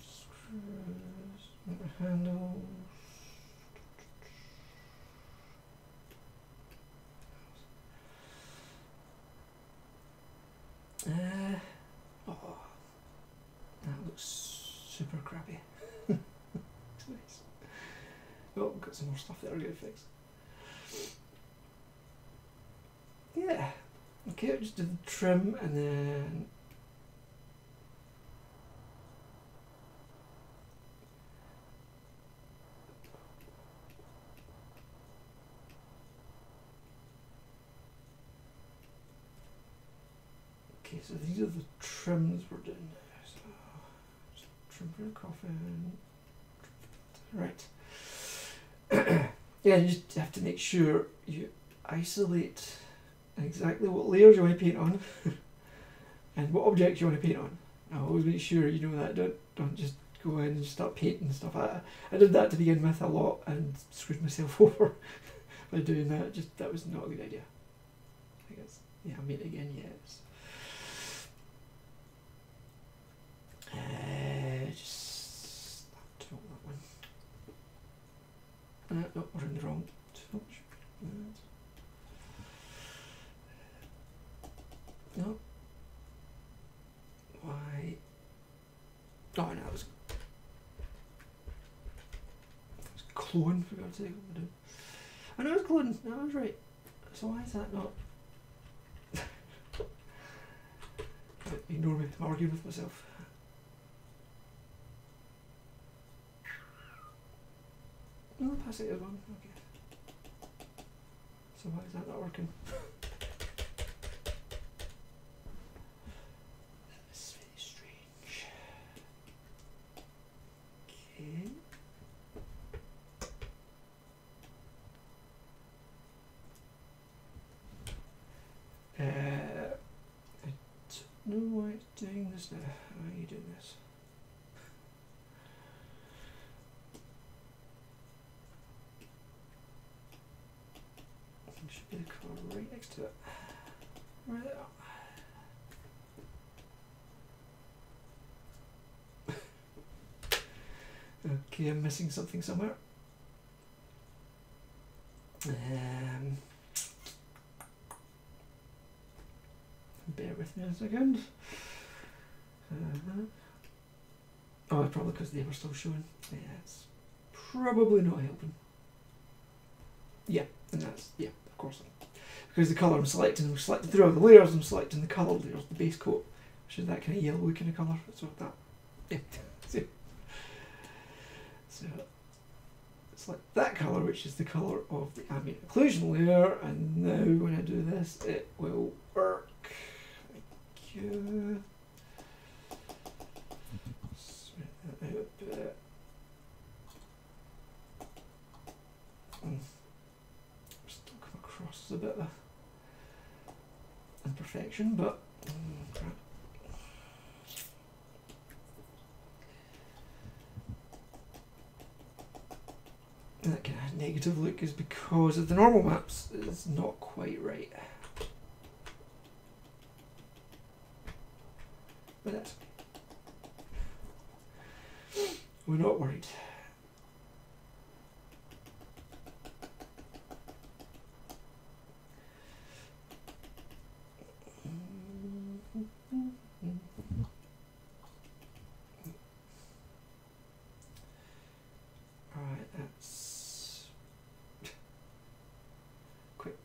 screws, handles. Oh. That looks super crappy. It's nice. Oh, we've got some more stuff that we're going to fix. Yeah. Okay, I just did the trim and then... Okay, so these are the trims we're doing now. So, trim for the coffin. Right. Yeah, you just have to make sure you isolate exactly what layers you want to paint on and what objects you want to paint on. I always make sure you know that. Don't just go in and start painting stuff. I did that to begin with a lot and screwed myself over by doing that. That was not a good idea. I guess. Yeah, I'll make it again. Yes. Just that one. No, we're in the wrong touch. No. Why? Oh no, it was clone, for God's sake. I know it's clone, no, I was right. So why is that not? Ignore me, I'm arguing with myself. No, pass it as one, okay. So why is that not working? That's very strange. Okay. I don't know why it's doing this now. Why are you doing this? Should be the colour right next to it. Right there. Okay, I'm missing something somewhere. Bear with me a second. Oh, probably because they were still showing. Yeah, it's probably not helping. Yeah, and that's, yeah, of course. Because the colour I'm selecting through all the layers, I'm selecting the colour layers, the base coat, which is that kind of yellowy kind of colour. So that, yeah. So select that colour, which is the colour of the ambient occlusion layer, and now when I do this, it will work. Thank you. Spread that out a bit. Still come across as a bit of imperfection, but crap. That kind of negative look is because of the normal maps is not quite right. But that's okay. We're not worried.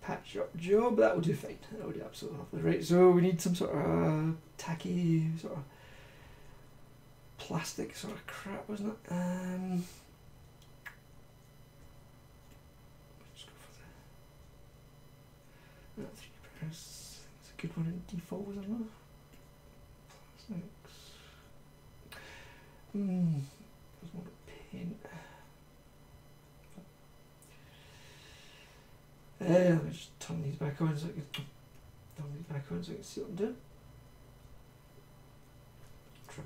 Patch up job, that will do fine. That will do absolutely lovely. Right, so we need some sort of tacky, sort of plastic sort of crap, wasn't it? Let's go for the 3 press. It's a good one in default, isn't it? Plastics. There's more paint. Let me just turn these back on so I can see what I'm doing.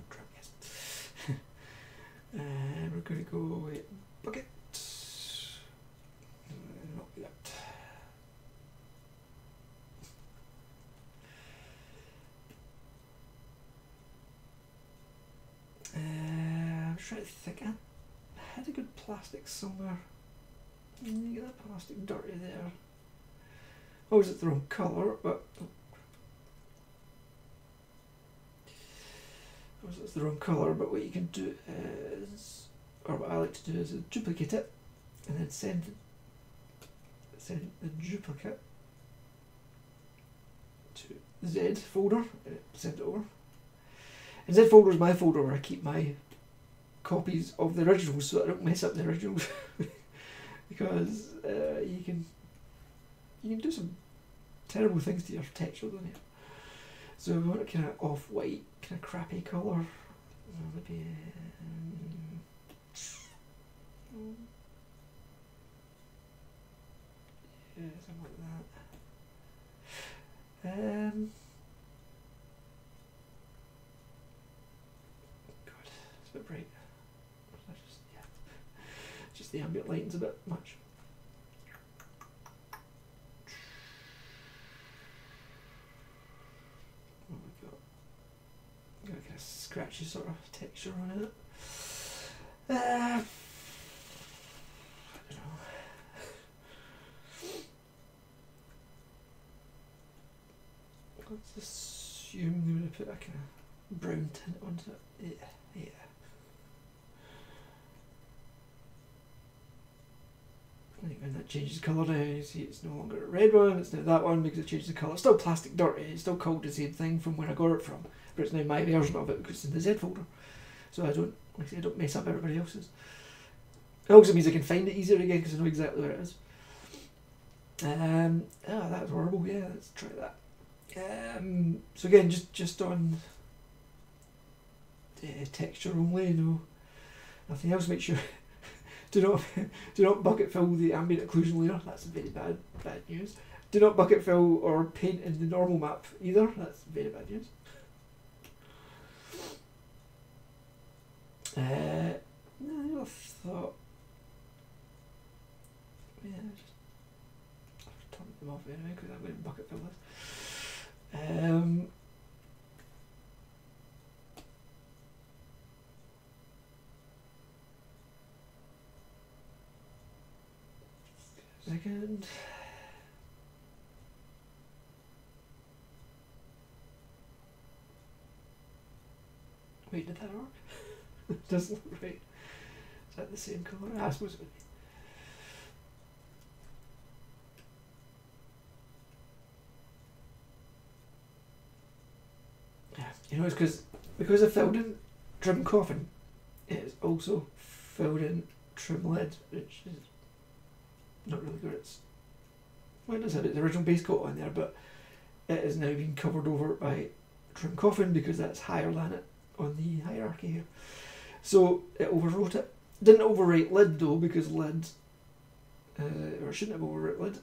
Drag, yes. We're going to go with bucket. Not yet. I'm trying to think. I had a good plastic somewhere. You get that plastic dirty there. Oh, is it the wrong colour? But it's the wrong colour. But what you can do is, or what I like to do is duplicate it, and then send the duplicate to the Z folder, and send it over. And Z folder is my folder where I keep my copies of the originals, so I don't mess up the originals. Because you can do some terrible things to your texture, don't you? So we want a kind of off-white, kind of crappy colour. Maybe yeah, something like that. God, it's a bit bright. Just the ambient lighting's a bit much. What have we got? Got a kind of scratchy sort of texture on it. I don't know. Let's assume they're going to put a kind of brown tint onto it. Yeah. I think when that changes colour now, you see it's no longer a red one, it's now that one because it changed the colour. It's still plastic dirty, it's still called the same thing from where I got it from, but it's now my version of it because it's in the Z folder. So I don't, like I say, I don't mess up everybody else's. It also means I can find it easier again because I know exactly where it is. That's horrible, yeah, let's try that. So again, just on texture only, no, nothing else. Make sure do not bucket fill the ambient occlusion layer. That's very bad news. Do not bucket fill or paint in the normal map either. That's very bad news. I thought, yeah, just turn them off anyway because I'm going to bucket fill this. Second. Wait, did that work? It doesn't look right. Is that the same colour? I suppose it would be. Yeah, you know, it's because I filled in trim coffin, it's also filled in trim lead, which is not really good. Well, it does have its original base coat on there, but it is now being covered over by trim coffin because that's higher than it on the hierarchy here. So it overwrote it. Didn't overwrite lead though, because lead, or shouldn't have overwritten lead,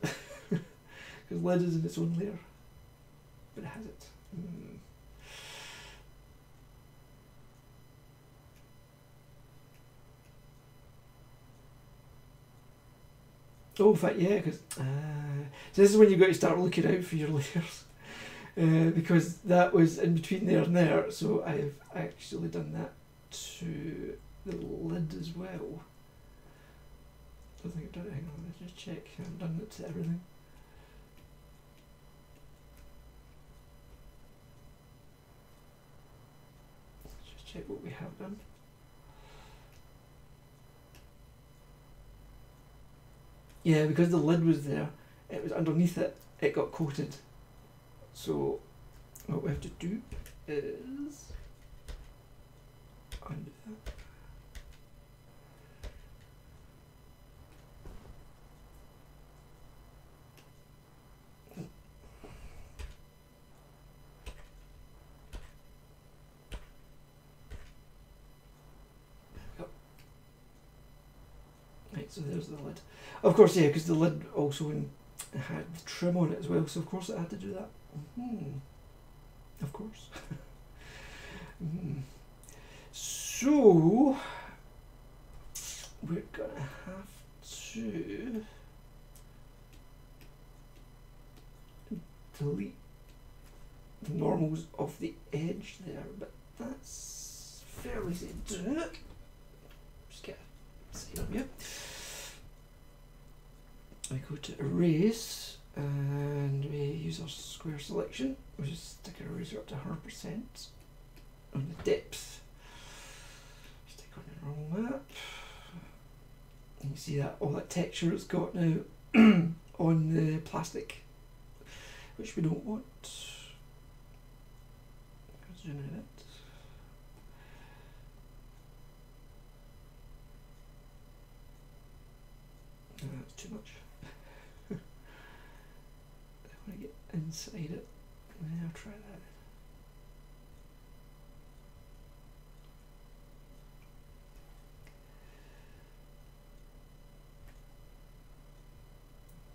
because lead is in its own layer, but it has it. Oh, in fact, yeah, because so this is when you've got to start looking out for your layers, because that was in between there and there, so I've actually done that to the lid as well. I don't think I've done it. Hang on, let's just check. I haven't done it to everything. Let's just check what we have done. Yeah, because the lid was there, it was underneath it, it got coated. So what we have to do is undo that. Right, so there's the lid. Of course, yeah, because the lid also had trim on it as well, so of course it had to do that. Of course. So we're gonna have to delete the normals of the edge there, but that's fairly easy to do. Just get a side up here. I go to erase and we use our square selection. We just stick our eraser up to 100% on the depth. Stick on the normal map. And you see that all that texture it's got now on the plastic, which we don't want. Zoom in a bit. No, that's too much. I want to get inside it. I'll try that.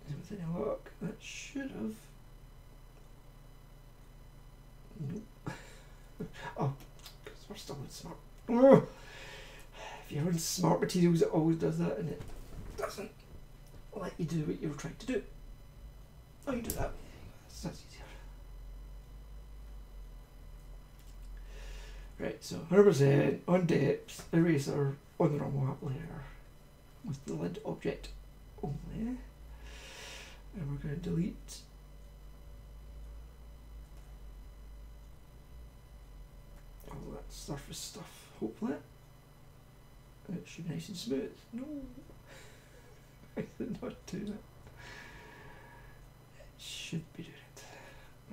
With any luck, that should have. Nope. Oh, because we're still in smart. Oh. If you're in smart materials, it always does that, and it doesn't let you do what you're trying to do. Oh, you do that. That's easier. Right, so 100% on depth, eraser on the normal map layer with the lid object only. And we're going to delete all that surface stuff, hopefully. And it should be nice and smooth. No, I did not do that. It should be doing it.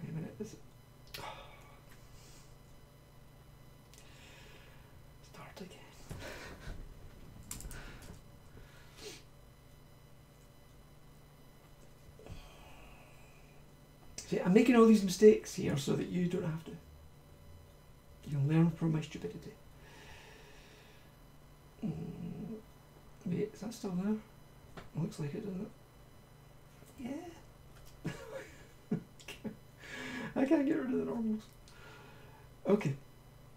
Wait a minute, is it? Start again. See, I'm making all these mistakes here so that you don't have to. You'll learn from my stupidity. Wait, is that still there? It looks like it, doesn't it? Yeah. I can't get rid of the normals. Okay.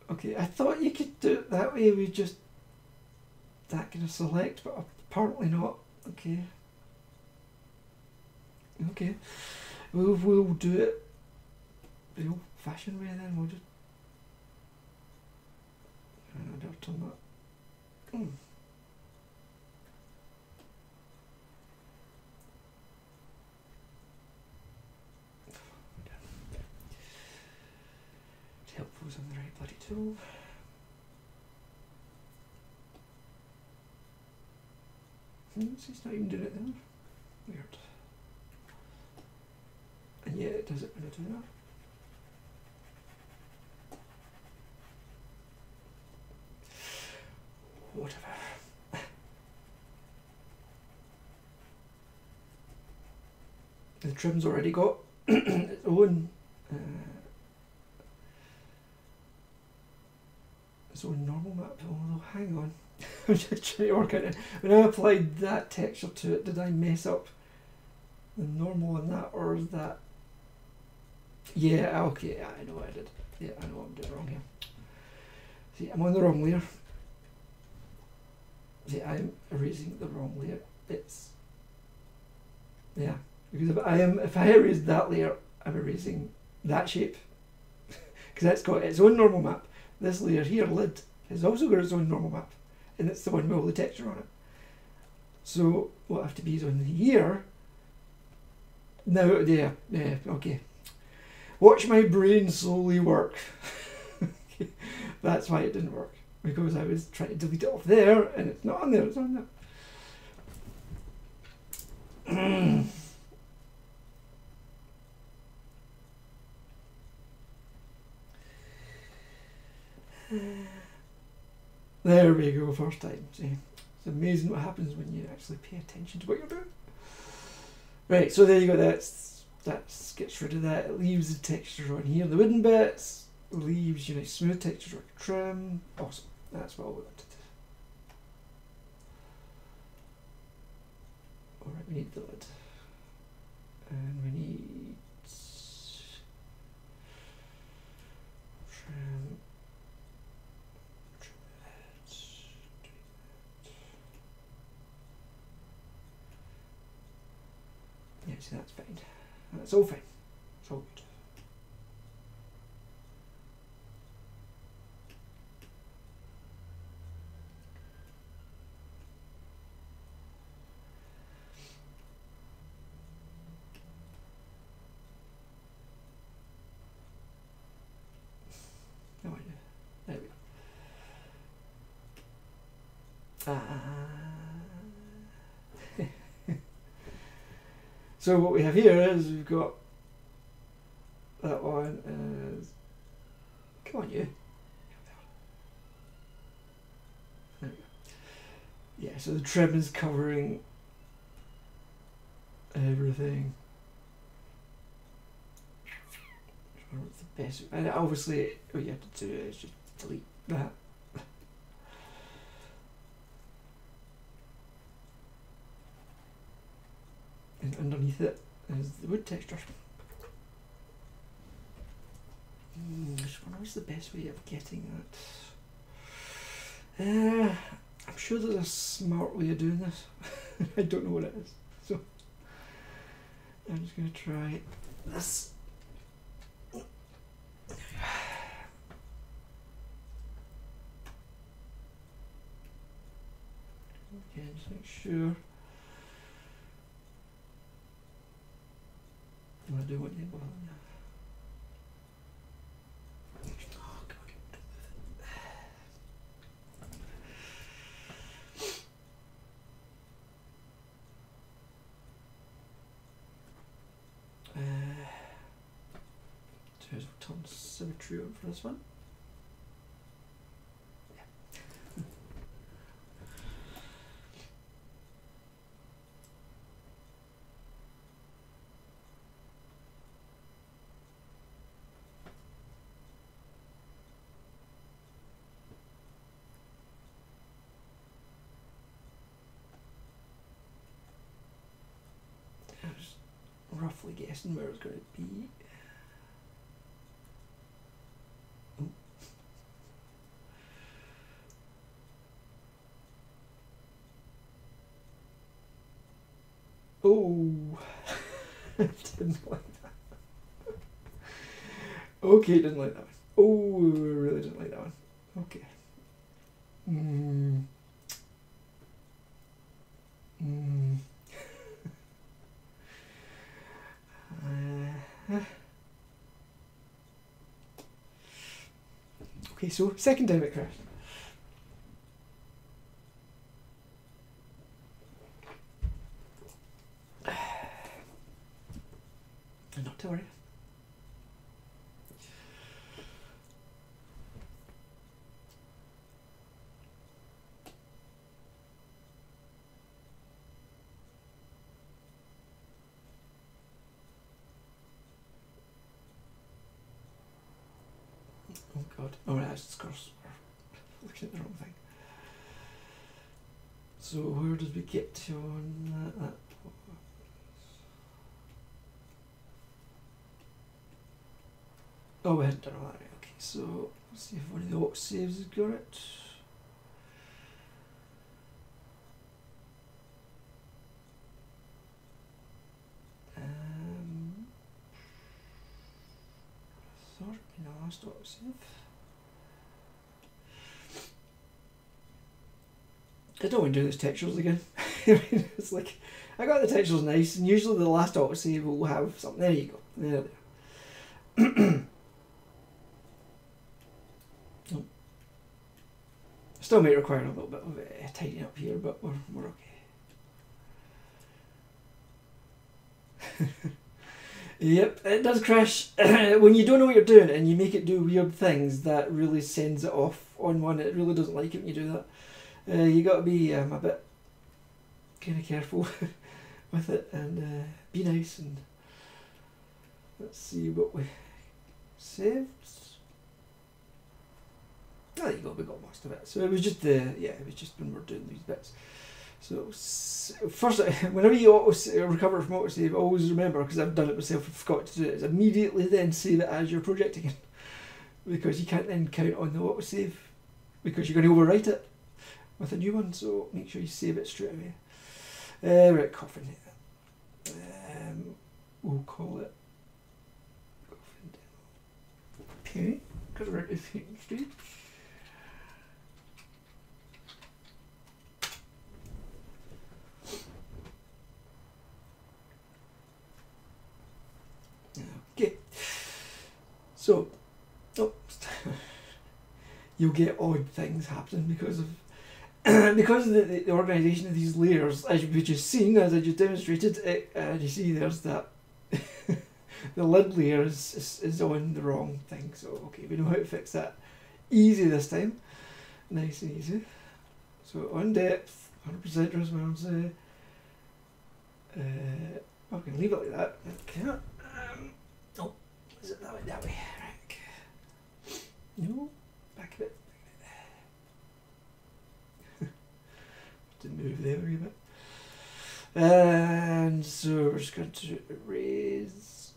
Okay, I thought you could do it that way with just that kind of select, but apparently not. Okay. Okay. We'll do it the old fashioned way then. We'll just. I'll turn that. It's helpful on the right bloody tool. It's not even doing it there. Weird. And yeah, it does it when I do that. Whatever. The trim's already got its own normal map. Oh, hang on. I'm just trying to work out it. When I applied that texture to it, did I mess up the normal on that, or is that? Yeah, okay, yeah, I know what I did. Yeah, I know what I'm doing wrong here. See, I'm on the wrong layer. See, I'm erasing the wrong layer. It's, yeah, because if I erase that layer, I'm erasing that shape, because that's got its own normal map. This layer here, lid, has also got its own normal map, and it's the one with all the texture on it. So what I have to be is on here. Now, yeah, okay. Watch my brain slowly work. That's why it didn't work, because I was trying to delete it off there, and it's not on there, it's on there. There we go, first time. See, it's amazing what happens when you actually pay attention to what you're doing. Right, so there you go, that gets rid of that. It leaves the texture on here, the wooden bits, leaves you nice smooth texture like trim. Awesome, that's what we wanted. Alright, we need the lid. And we need trim. Yeah, see, that's fine. That's all fine. It's all good. Oh, there we go. So what we have here is we've got that one is, come on you. There we go. Yeah, so the trim is covering everything. What's the best? And obviously what you have to do is just delete that. And underneath it is the wood texture. Which one was the best way of getting that? I'm sure there's a smart way of doing this. I don't know what it is. So I'm just going to try this. Okay, just make sure. I do what you want. So we'll turn symmetry on for this one. Roughly guessing where it's going to be. Oh, didn't like that. Okay, didn't like that one. Oh, really didn't like that one. Okay. Okay, so second time it crashed. to worry. Oh god. Oh, that's of course we're looking at the wrong thing. So where did we get to on that? Oh, we hadn't done all that. Right. Okay, so let's see if one of the auto saves has got it. Thought in the last auto save. I don't want to do those textures again. I mean, it's like, I got the textures nice, and usually the last autosave will have something. There you go. There. Oh. Still may require a little bit of tidying up here, but we're okay. Yep, it does crash. When you don't know what you're doing and you make it do weird things, that really sends it off on one. It really doesn't like it when you do that. You got to be a bit kind of careful with it, and be nice. And let's see what we saved. Oh, there you go. We got most of it. So it was just it was just when we're doing these bits. So first, whenever you recover from autosave, always remember, because I've done it myself and forgot to do it, is immediately then save it as your project again, because you can't then count on the autosave because you're going to overwrite it with a new one. So make sure you save it straight away. Right, Coffin. We'll call it Coffin demo. Okay, because we're at the same stage. Okay, so you'll get odd things happening because of the organisation of these layers, as you've just seen, as I just demonstrated. You see, there's that the lid layer is on the wrong thing. So okay, we know how to fix that. Easy this time, nice and easy. So on depth, 100% transparency. I can leave it like that. Okay. Oh, is it that way? That way. Right. No, back a bit. To move there a wee bit. And so we're just going to erase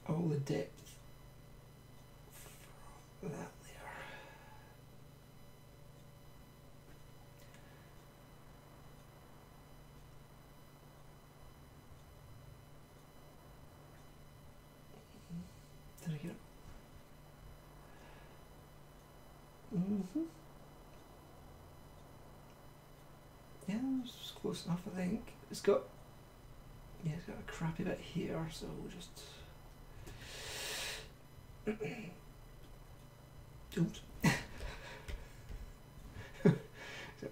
all the depth from that layer. Did I get it? Mm-hmm. Yeah, it's close enough, I think. It's got a crappy bit here, so we'll just don't.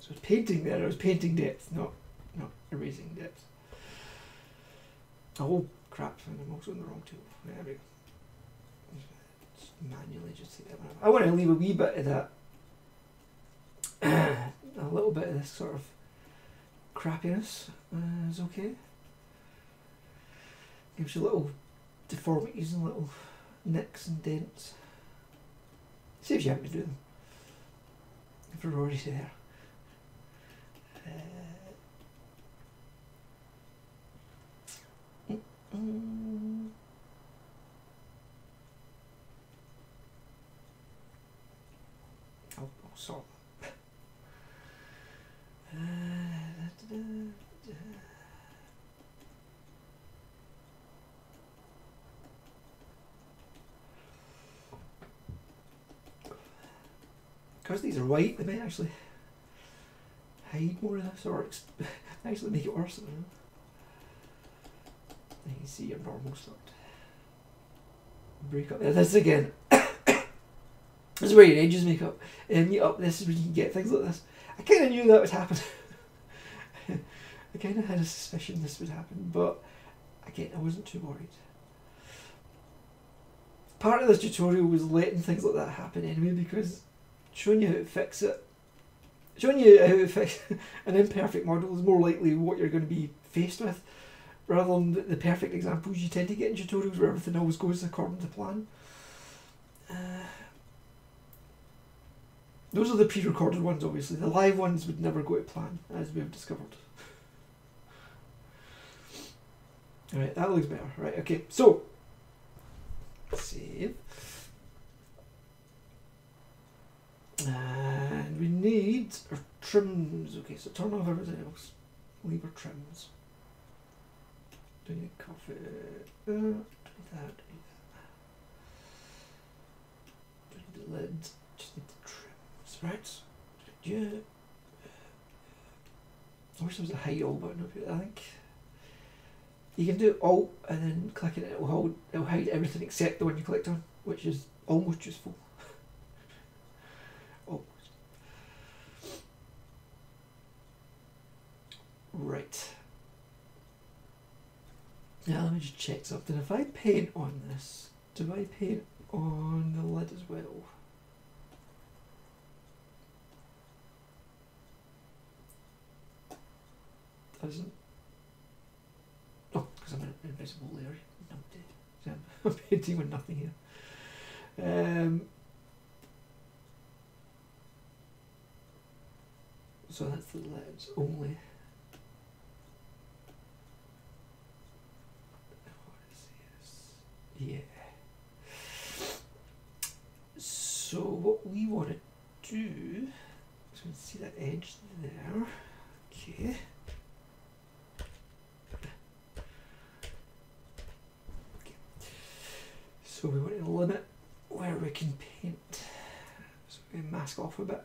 So painting there, I was painting depth, not erasing depth. Oh crap, and I'm also on the wrong tool. There we go. Just manually just take that one off. I want to leave a wee bit of that, a little bit of this sort of crappiness is okay. Gives you little deformities and little nicks and dents. Saves you having to do them if they're already there. I'll sort that. Because these are white, they may actually hide more of this, or actually make it worse. I don't know. You can see your normal start. Break up there. This again. This is where your edges make up. And meet up. This is when you can get things like this. I kind of knew that would happen. I kind of had a suspicion this would happen, but again, I wasn't too worried. Part of this tutorial was letting things like that happen anyway, because showing you how to fix it, showing you how to fix an imperfect model is more likely what you're going to be faced with, rather than the perfect examples you tend to get in tutorials where everything always goes according to plan. Those are the pre-recorded ones, obviously. The live ones would never go to plan, as we've discovered. Alright, that looks better. Right, okay, so save. And we need our trims. Okay, so turn off everything else. Leave our trims. Do you need coffee? Do you need that? Do you need the lid? Just need the trims, right? Yeah. I wish there was a hide all button up here. I think you can do Alt and then click it, it'll hide everything except the one you clicked on, which is almost useful. Almost. Right. Now let me just check something. If I paint on this, do I paint on the lid as well? Doesn't. Oh, because I'm an invisible layer. No, I'm painting with nothing here. So that's the lids only. What is this? Yeah. So what we want to do, so we can see that edge there. Okay. So we want to limit where we can paint. So we mask off a bit.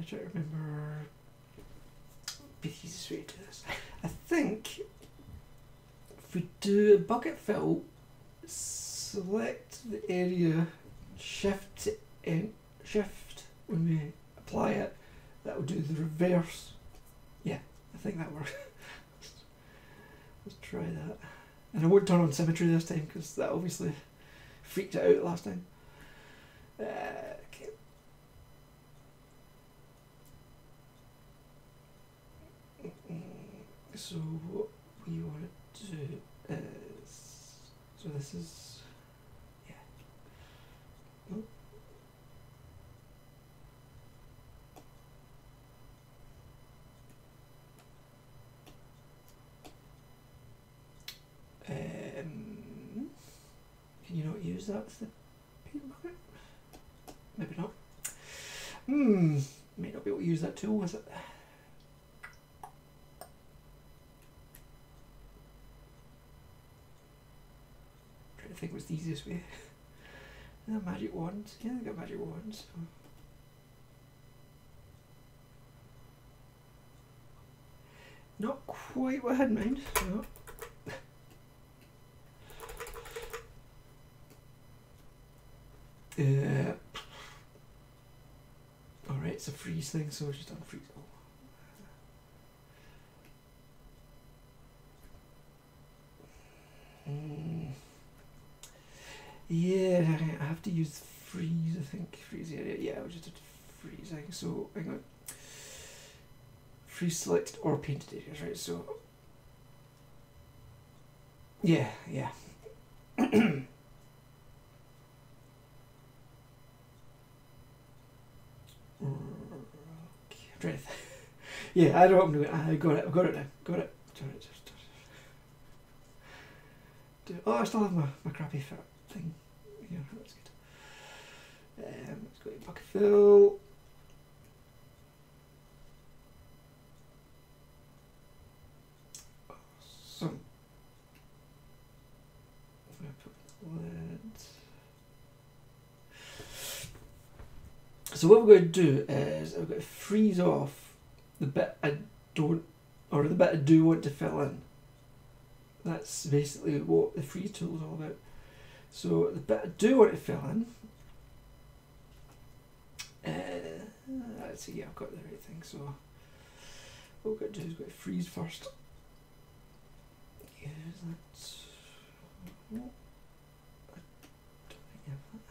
Try to remember the easiest way to do this. I think if we do a bucket fill, select the area, shift when we apply it, that will do the reverse. Yeah, I think that works. Let's try that. And I won't turn on symmetry this time because that obviously freaked it out last time. Okay. So what we want to do is, so this is, yeah. Oh. Can you not use that as the paint bucket? Maybe not. May not be able to use that tool, is it? Trying to think what's the easiest way. Magic wands. Yeah, I got magic wands. So. Not quite what I had in mind. No. Alright, it's a freeze thing, so we're just on freeze. Yeah, I have to use freeze, I think. Freeze area. Yeah, I just did freezing. So hang on. Freeze selected or painted areas, right? So yeah. Okay, yeah, I know what I'm doing. I got it. I've got it now. Got it. Oh, I still have my crappy fit thing. Yeah, that's good. Let's go to bucket fill. So I'm going to put lid. So what we're going to do is I'm going to freeze off the bit I don't, or the bit I do want to fill in. That's basically what the freeze tool is all about. So the bit I do want to fill in, let's see, yeah, I've got the right thing. So what we've got to do is we've got to freeze first. Yeah, that's... No, I don't think I have that.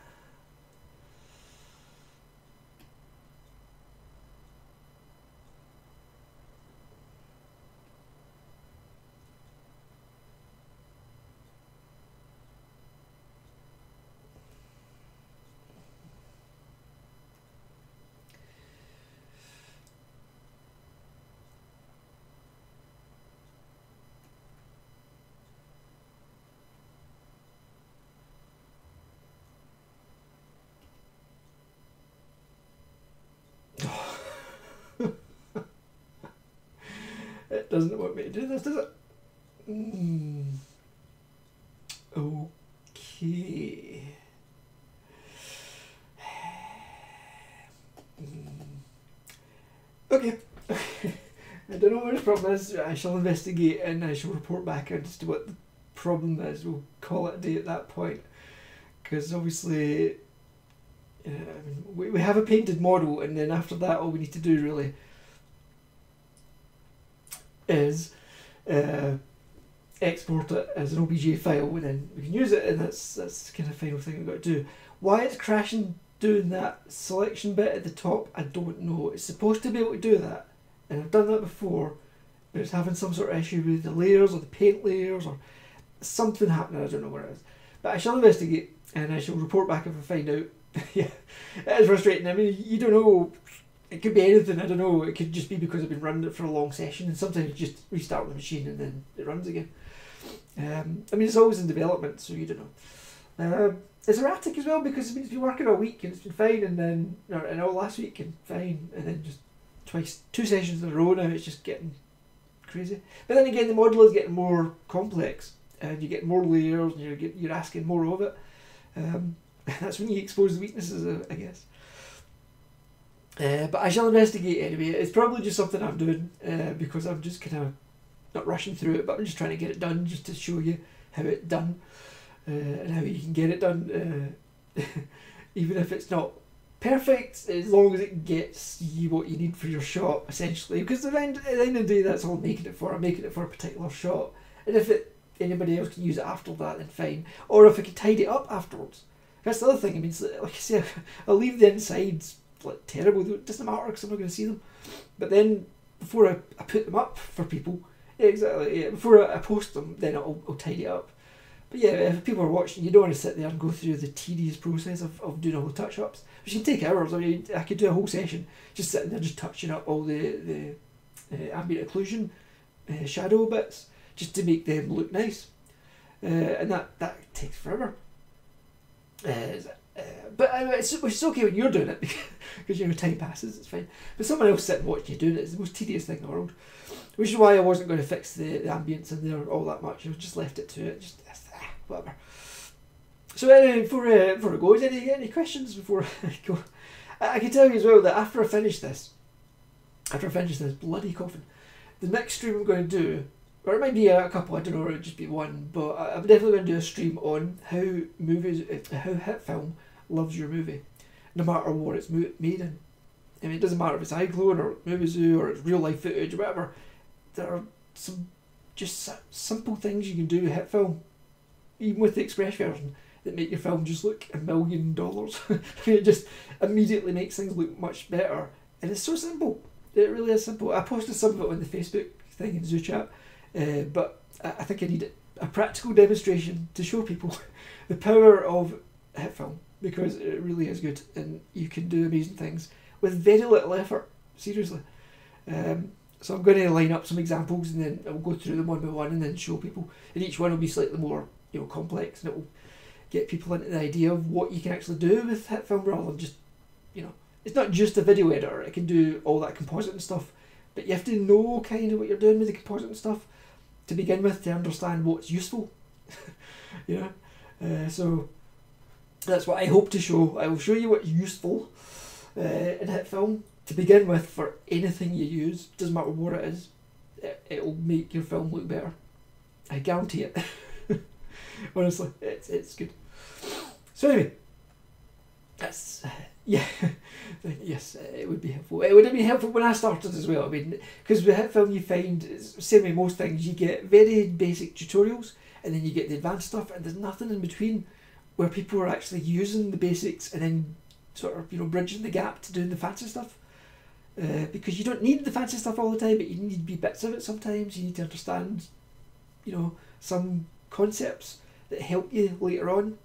It doesn't want me to do this, does it? Okay. Okay. I don't know what the problem is. I shall investigate and I shall report back as to what the problem is. We'll call it a day at that point. Because obviously, I mean, we have a painted model, and then after that, all we need to do really is export it as an OBJ file, and then we can use it, and that's the kind of final thing we've got to do. Why it's crashing doing that selection bit at the top, I don't know. It's supposed to be able to do that, and I've done that before, but it's having some sort of issue with the layers or the paint layers or something happening. I don't know what it is, but I shall investigate and I shall report back if I find out. Yeah, it is frustrating. I mean, you don't know. It could be anything, I don't know. It could just be because I've been running it for a long session, and sometimes you just restart the machine and then it runs again. I mean, it's always in development, so you don't know. It's erratic as well, because it's been working all week and it's been fine, and then, and all last week and fine, and then just 2 sessions in a row now, it's just getting crazy. But then again, the model is getting more complex, and you get more layers, and you're asking more of it. That's when you expose the weaknesses, I guess. But I shall investigate anyway. It's probably just something I'm doing because I'm just kind of not rushing through it, but I'm just trying to get it done just to show you how it's done and how you can get it done. Even if it's not perfect, as long as it gets you what you need for your shot, essentially. Because at the end of the day, that's all I'm making it for. I'm making it for a particular shot. And if anybody else can use it after that, then fine. Or if I can tidy it up afterwards. That's the other thing. I mean, like I say, I'll leave the insides like terrible. It doesn't matter because I'm not going to see them. But then before I put them up for people, before I post them, then I'll tidy it up. But yeah, if people are watching, you don't want to sit there and go through the tedious process of doing all the touch-ups, which can take hours. I mean, I could do a whole session just sitting there just touching up all the ambient occlusion shadow bits just to make them look nice, and that takes forever. But it's okay when you're doing it because time passes, it's fine. But someone else sitting watching you doing it is the most tedious thing in the world, which is why I wasn't going to fix the ambience in there all that much. I just left it to it, just whatever. So anyway, before I go, is any questions before I go? I can tell you as well that after I finish this bloody Coffin, the next stream I'm going to do, or it might be a couple, I don't know, or it'll just be one, but I'm definitely going to do a stream on how hit film loves your movie, no matter what it's made in. I mean, it doesn't matter if it's iClone or Muvizu or it's real life footage or whatever. There are some just simple things you can do with hit film, even with the Express version, that make your film just look $1 million. It just immediately makes things look much better, and it's so simple. It really is simple. I posted some of it on the Facebook thing in ZooChat. But I think I need a practical demonstration to show people the power of hit film, because it really is good and you can do amazing things with very little effort, seriously. So I'm going to line up some examples and then I'll go through them one by one and then show people, and each one will be slightly more complex, and it will get people into the idea of what you can actually do with hit film, rather than just, it's not just a video editor. It can do all that composite and stuff, but you have to know kind of what you're doing with the composite and stuff to begin with to understand what's useful. So that's what I hope to show. I will show you what's useful in hit film to begin with for anything you use. Doesn't matter what it is, it will make your film look better. I guarantee it. Honestly, it's good. So anyway, that's yeah, yes, it would be helpful. It would have been helpful when I started as well. I mean, because with film you find, same with most things, you get very basic tutorials and then you get the advanced stuff, and there's nothing in between where people are actually using the basics and then sort of, you know, bridging the gap to doing the fancy stuff. Because you don't need the fancy stuff all the time, but you need to be bits of it sometimes. You need to understand, you know, some concepts that help you later on.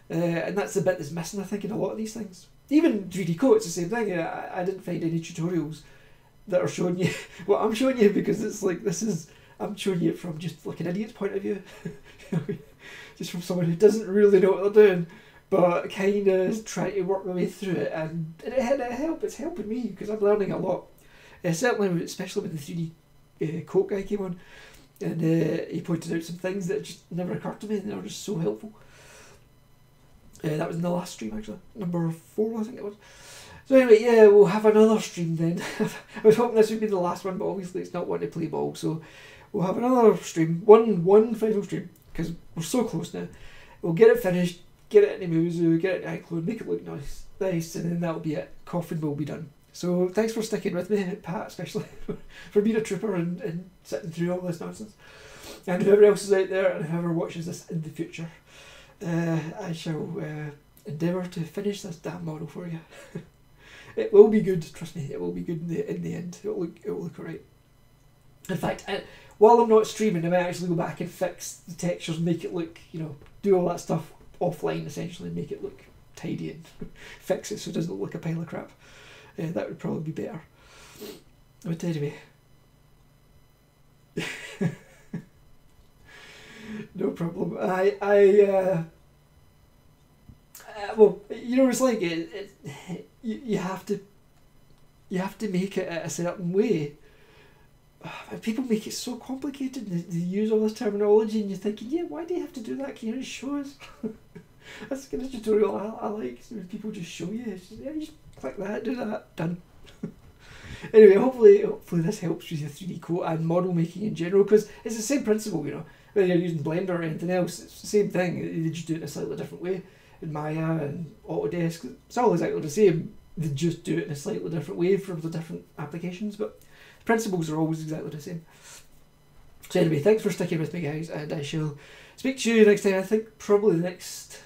And that's the bit that's missing, I think, in a lot of these things. Even 3D Coat, it's the same thing. I didn't find any tutorials that are showing you what I'm showing you, because it's like, I'm showing you it from just like an idiot's point of view. Just from someone who doesn't really know what they're doing, but kind of is trying to work my way through it, and it's helping me, because I'm learning a lot. Certainly, especially when the 3D Coat guy came on, and he pointed out some things that just never occurred to me, and they were just so helpful. That was in the last stream, actually. Number 4, I think it was. So anyway, yeah, we'll have another stream then. I was hoping this would be the last one, but obviously it's not one to play ball, so we'll have another stream. One final stream, because we're so close now. We'll get it finished, get it into Muvizu, get it into iClone, make it look nice, and then that'll be it. Coffin will be done. So thanks for sticking with me, Pat, especially for being a trooper and sitting through all this nonsense. And whoever else is out there, and whoever watches this in the future. I shall endeavour to finish this damn model for you. It will be good, trust me. It will be good in the end. It will look alright. In fact, while I'm not streaming, I might actually go back and fix the textures, make it look, you know, do all that stuff offline essentially, make it look tidy and fix it so it doesn't look like a pile of crap. That would probably be better. But anyway. No problem. Well, you know, it's like you have to make it a certain way. People make it so complicated. They use all this terminology, and you're thinking, yeah, why do you have to do that? Can you just show us? That's the kind of tutorial I like. So people just show you. It's just, yeah, you just click that, do that, done. Anyway, hopefully this helps with your 3D Coat and model making in general, because it's the same principle, you know. Whether you're using Blender or anything else, it's the same thing. They just do it in a slightly different way. In Maya and Autodesk, it's all exactly the same. They just do it in a slightly different way for the different applications, but the principles are always exactly the same. So anyway, thanks for sticking with me, guys, and I shall speak to you next time. I think probably the next...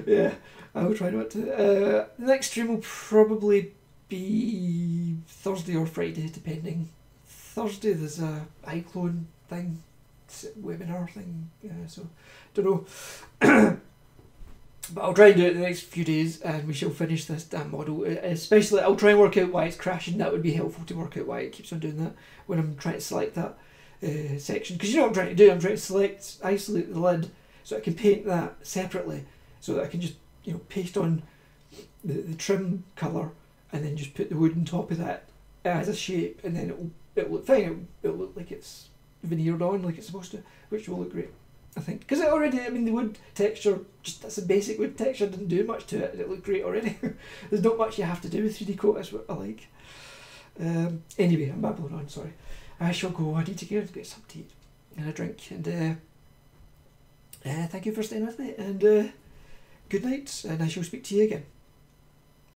yeah, I will try not to. The next stream will probably be Thursday or Friday, depending. Thursday there's a iClone thing, webinar thing, so don't know. But I'll try and do it in the next few days, and we shall finish this damn model. Especially, I'll try and work out why it's crashing. That would be helpful to work out why it keeps on doing that when I'm trying to select that section. Because you know what I'm trying to do? I'm trying to isolate the lid so I can paint that separately, so that I can just, you know, paste on the trim colour and then just put the wood on top of that as a shape, and then it'll look fine. It'll look like it's veneered on like it's supposed to, which will look great, I think. Because it already, I mean, the wood texture, just that's a basic wood texture, didn't do much to it, and it looked great already. There's not much you have to do with 3D Coat, that's what I like. Anyway, I'm babbling on, sorry. I shall go, I need to go and get some tea and a drink, and thank you for staying with me, and good night, and I shall speak to you again.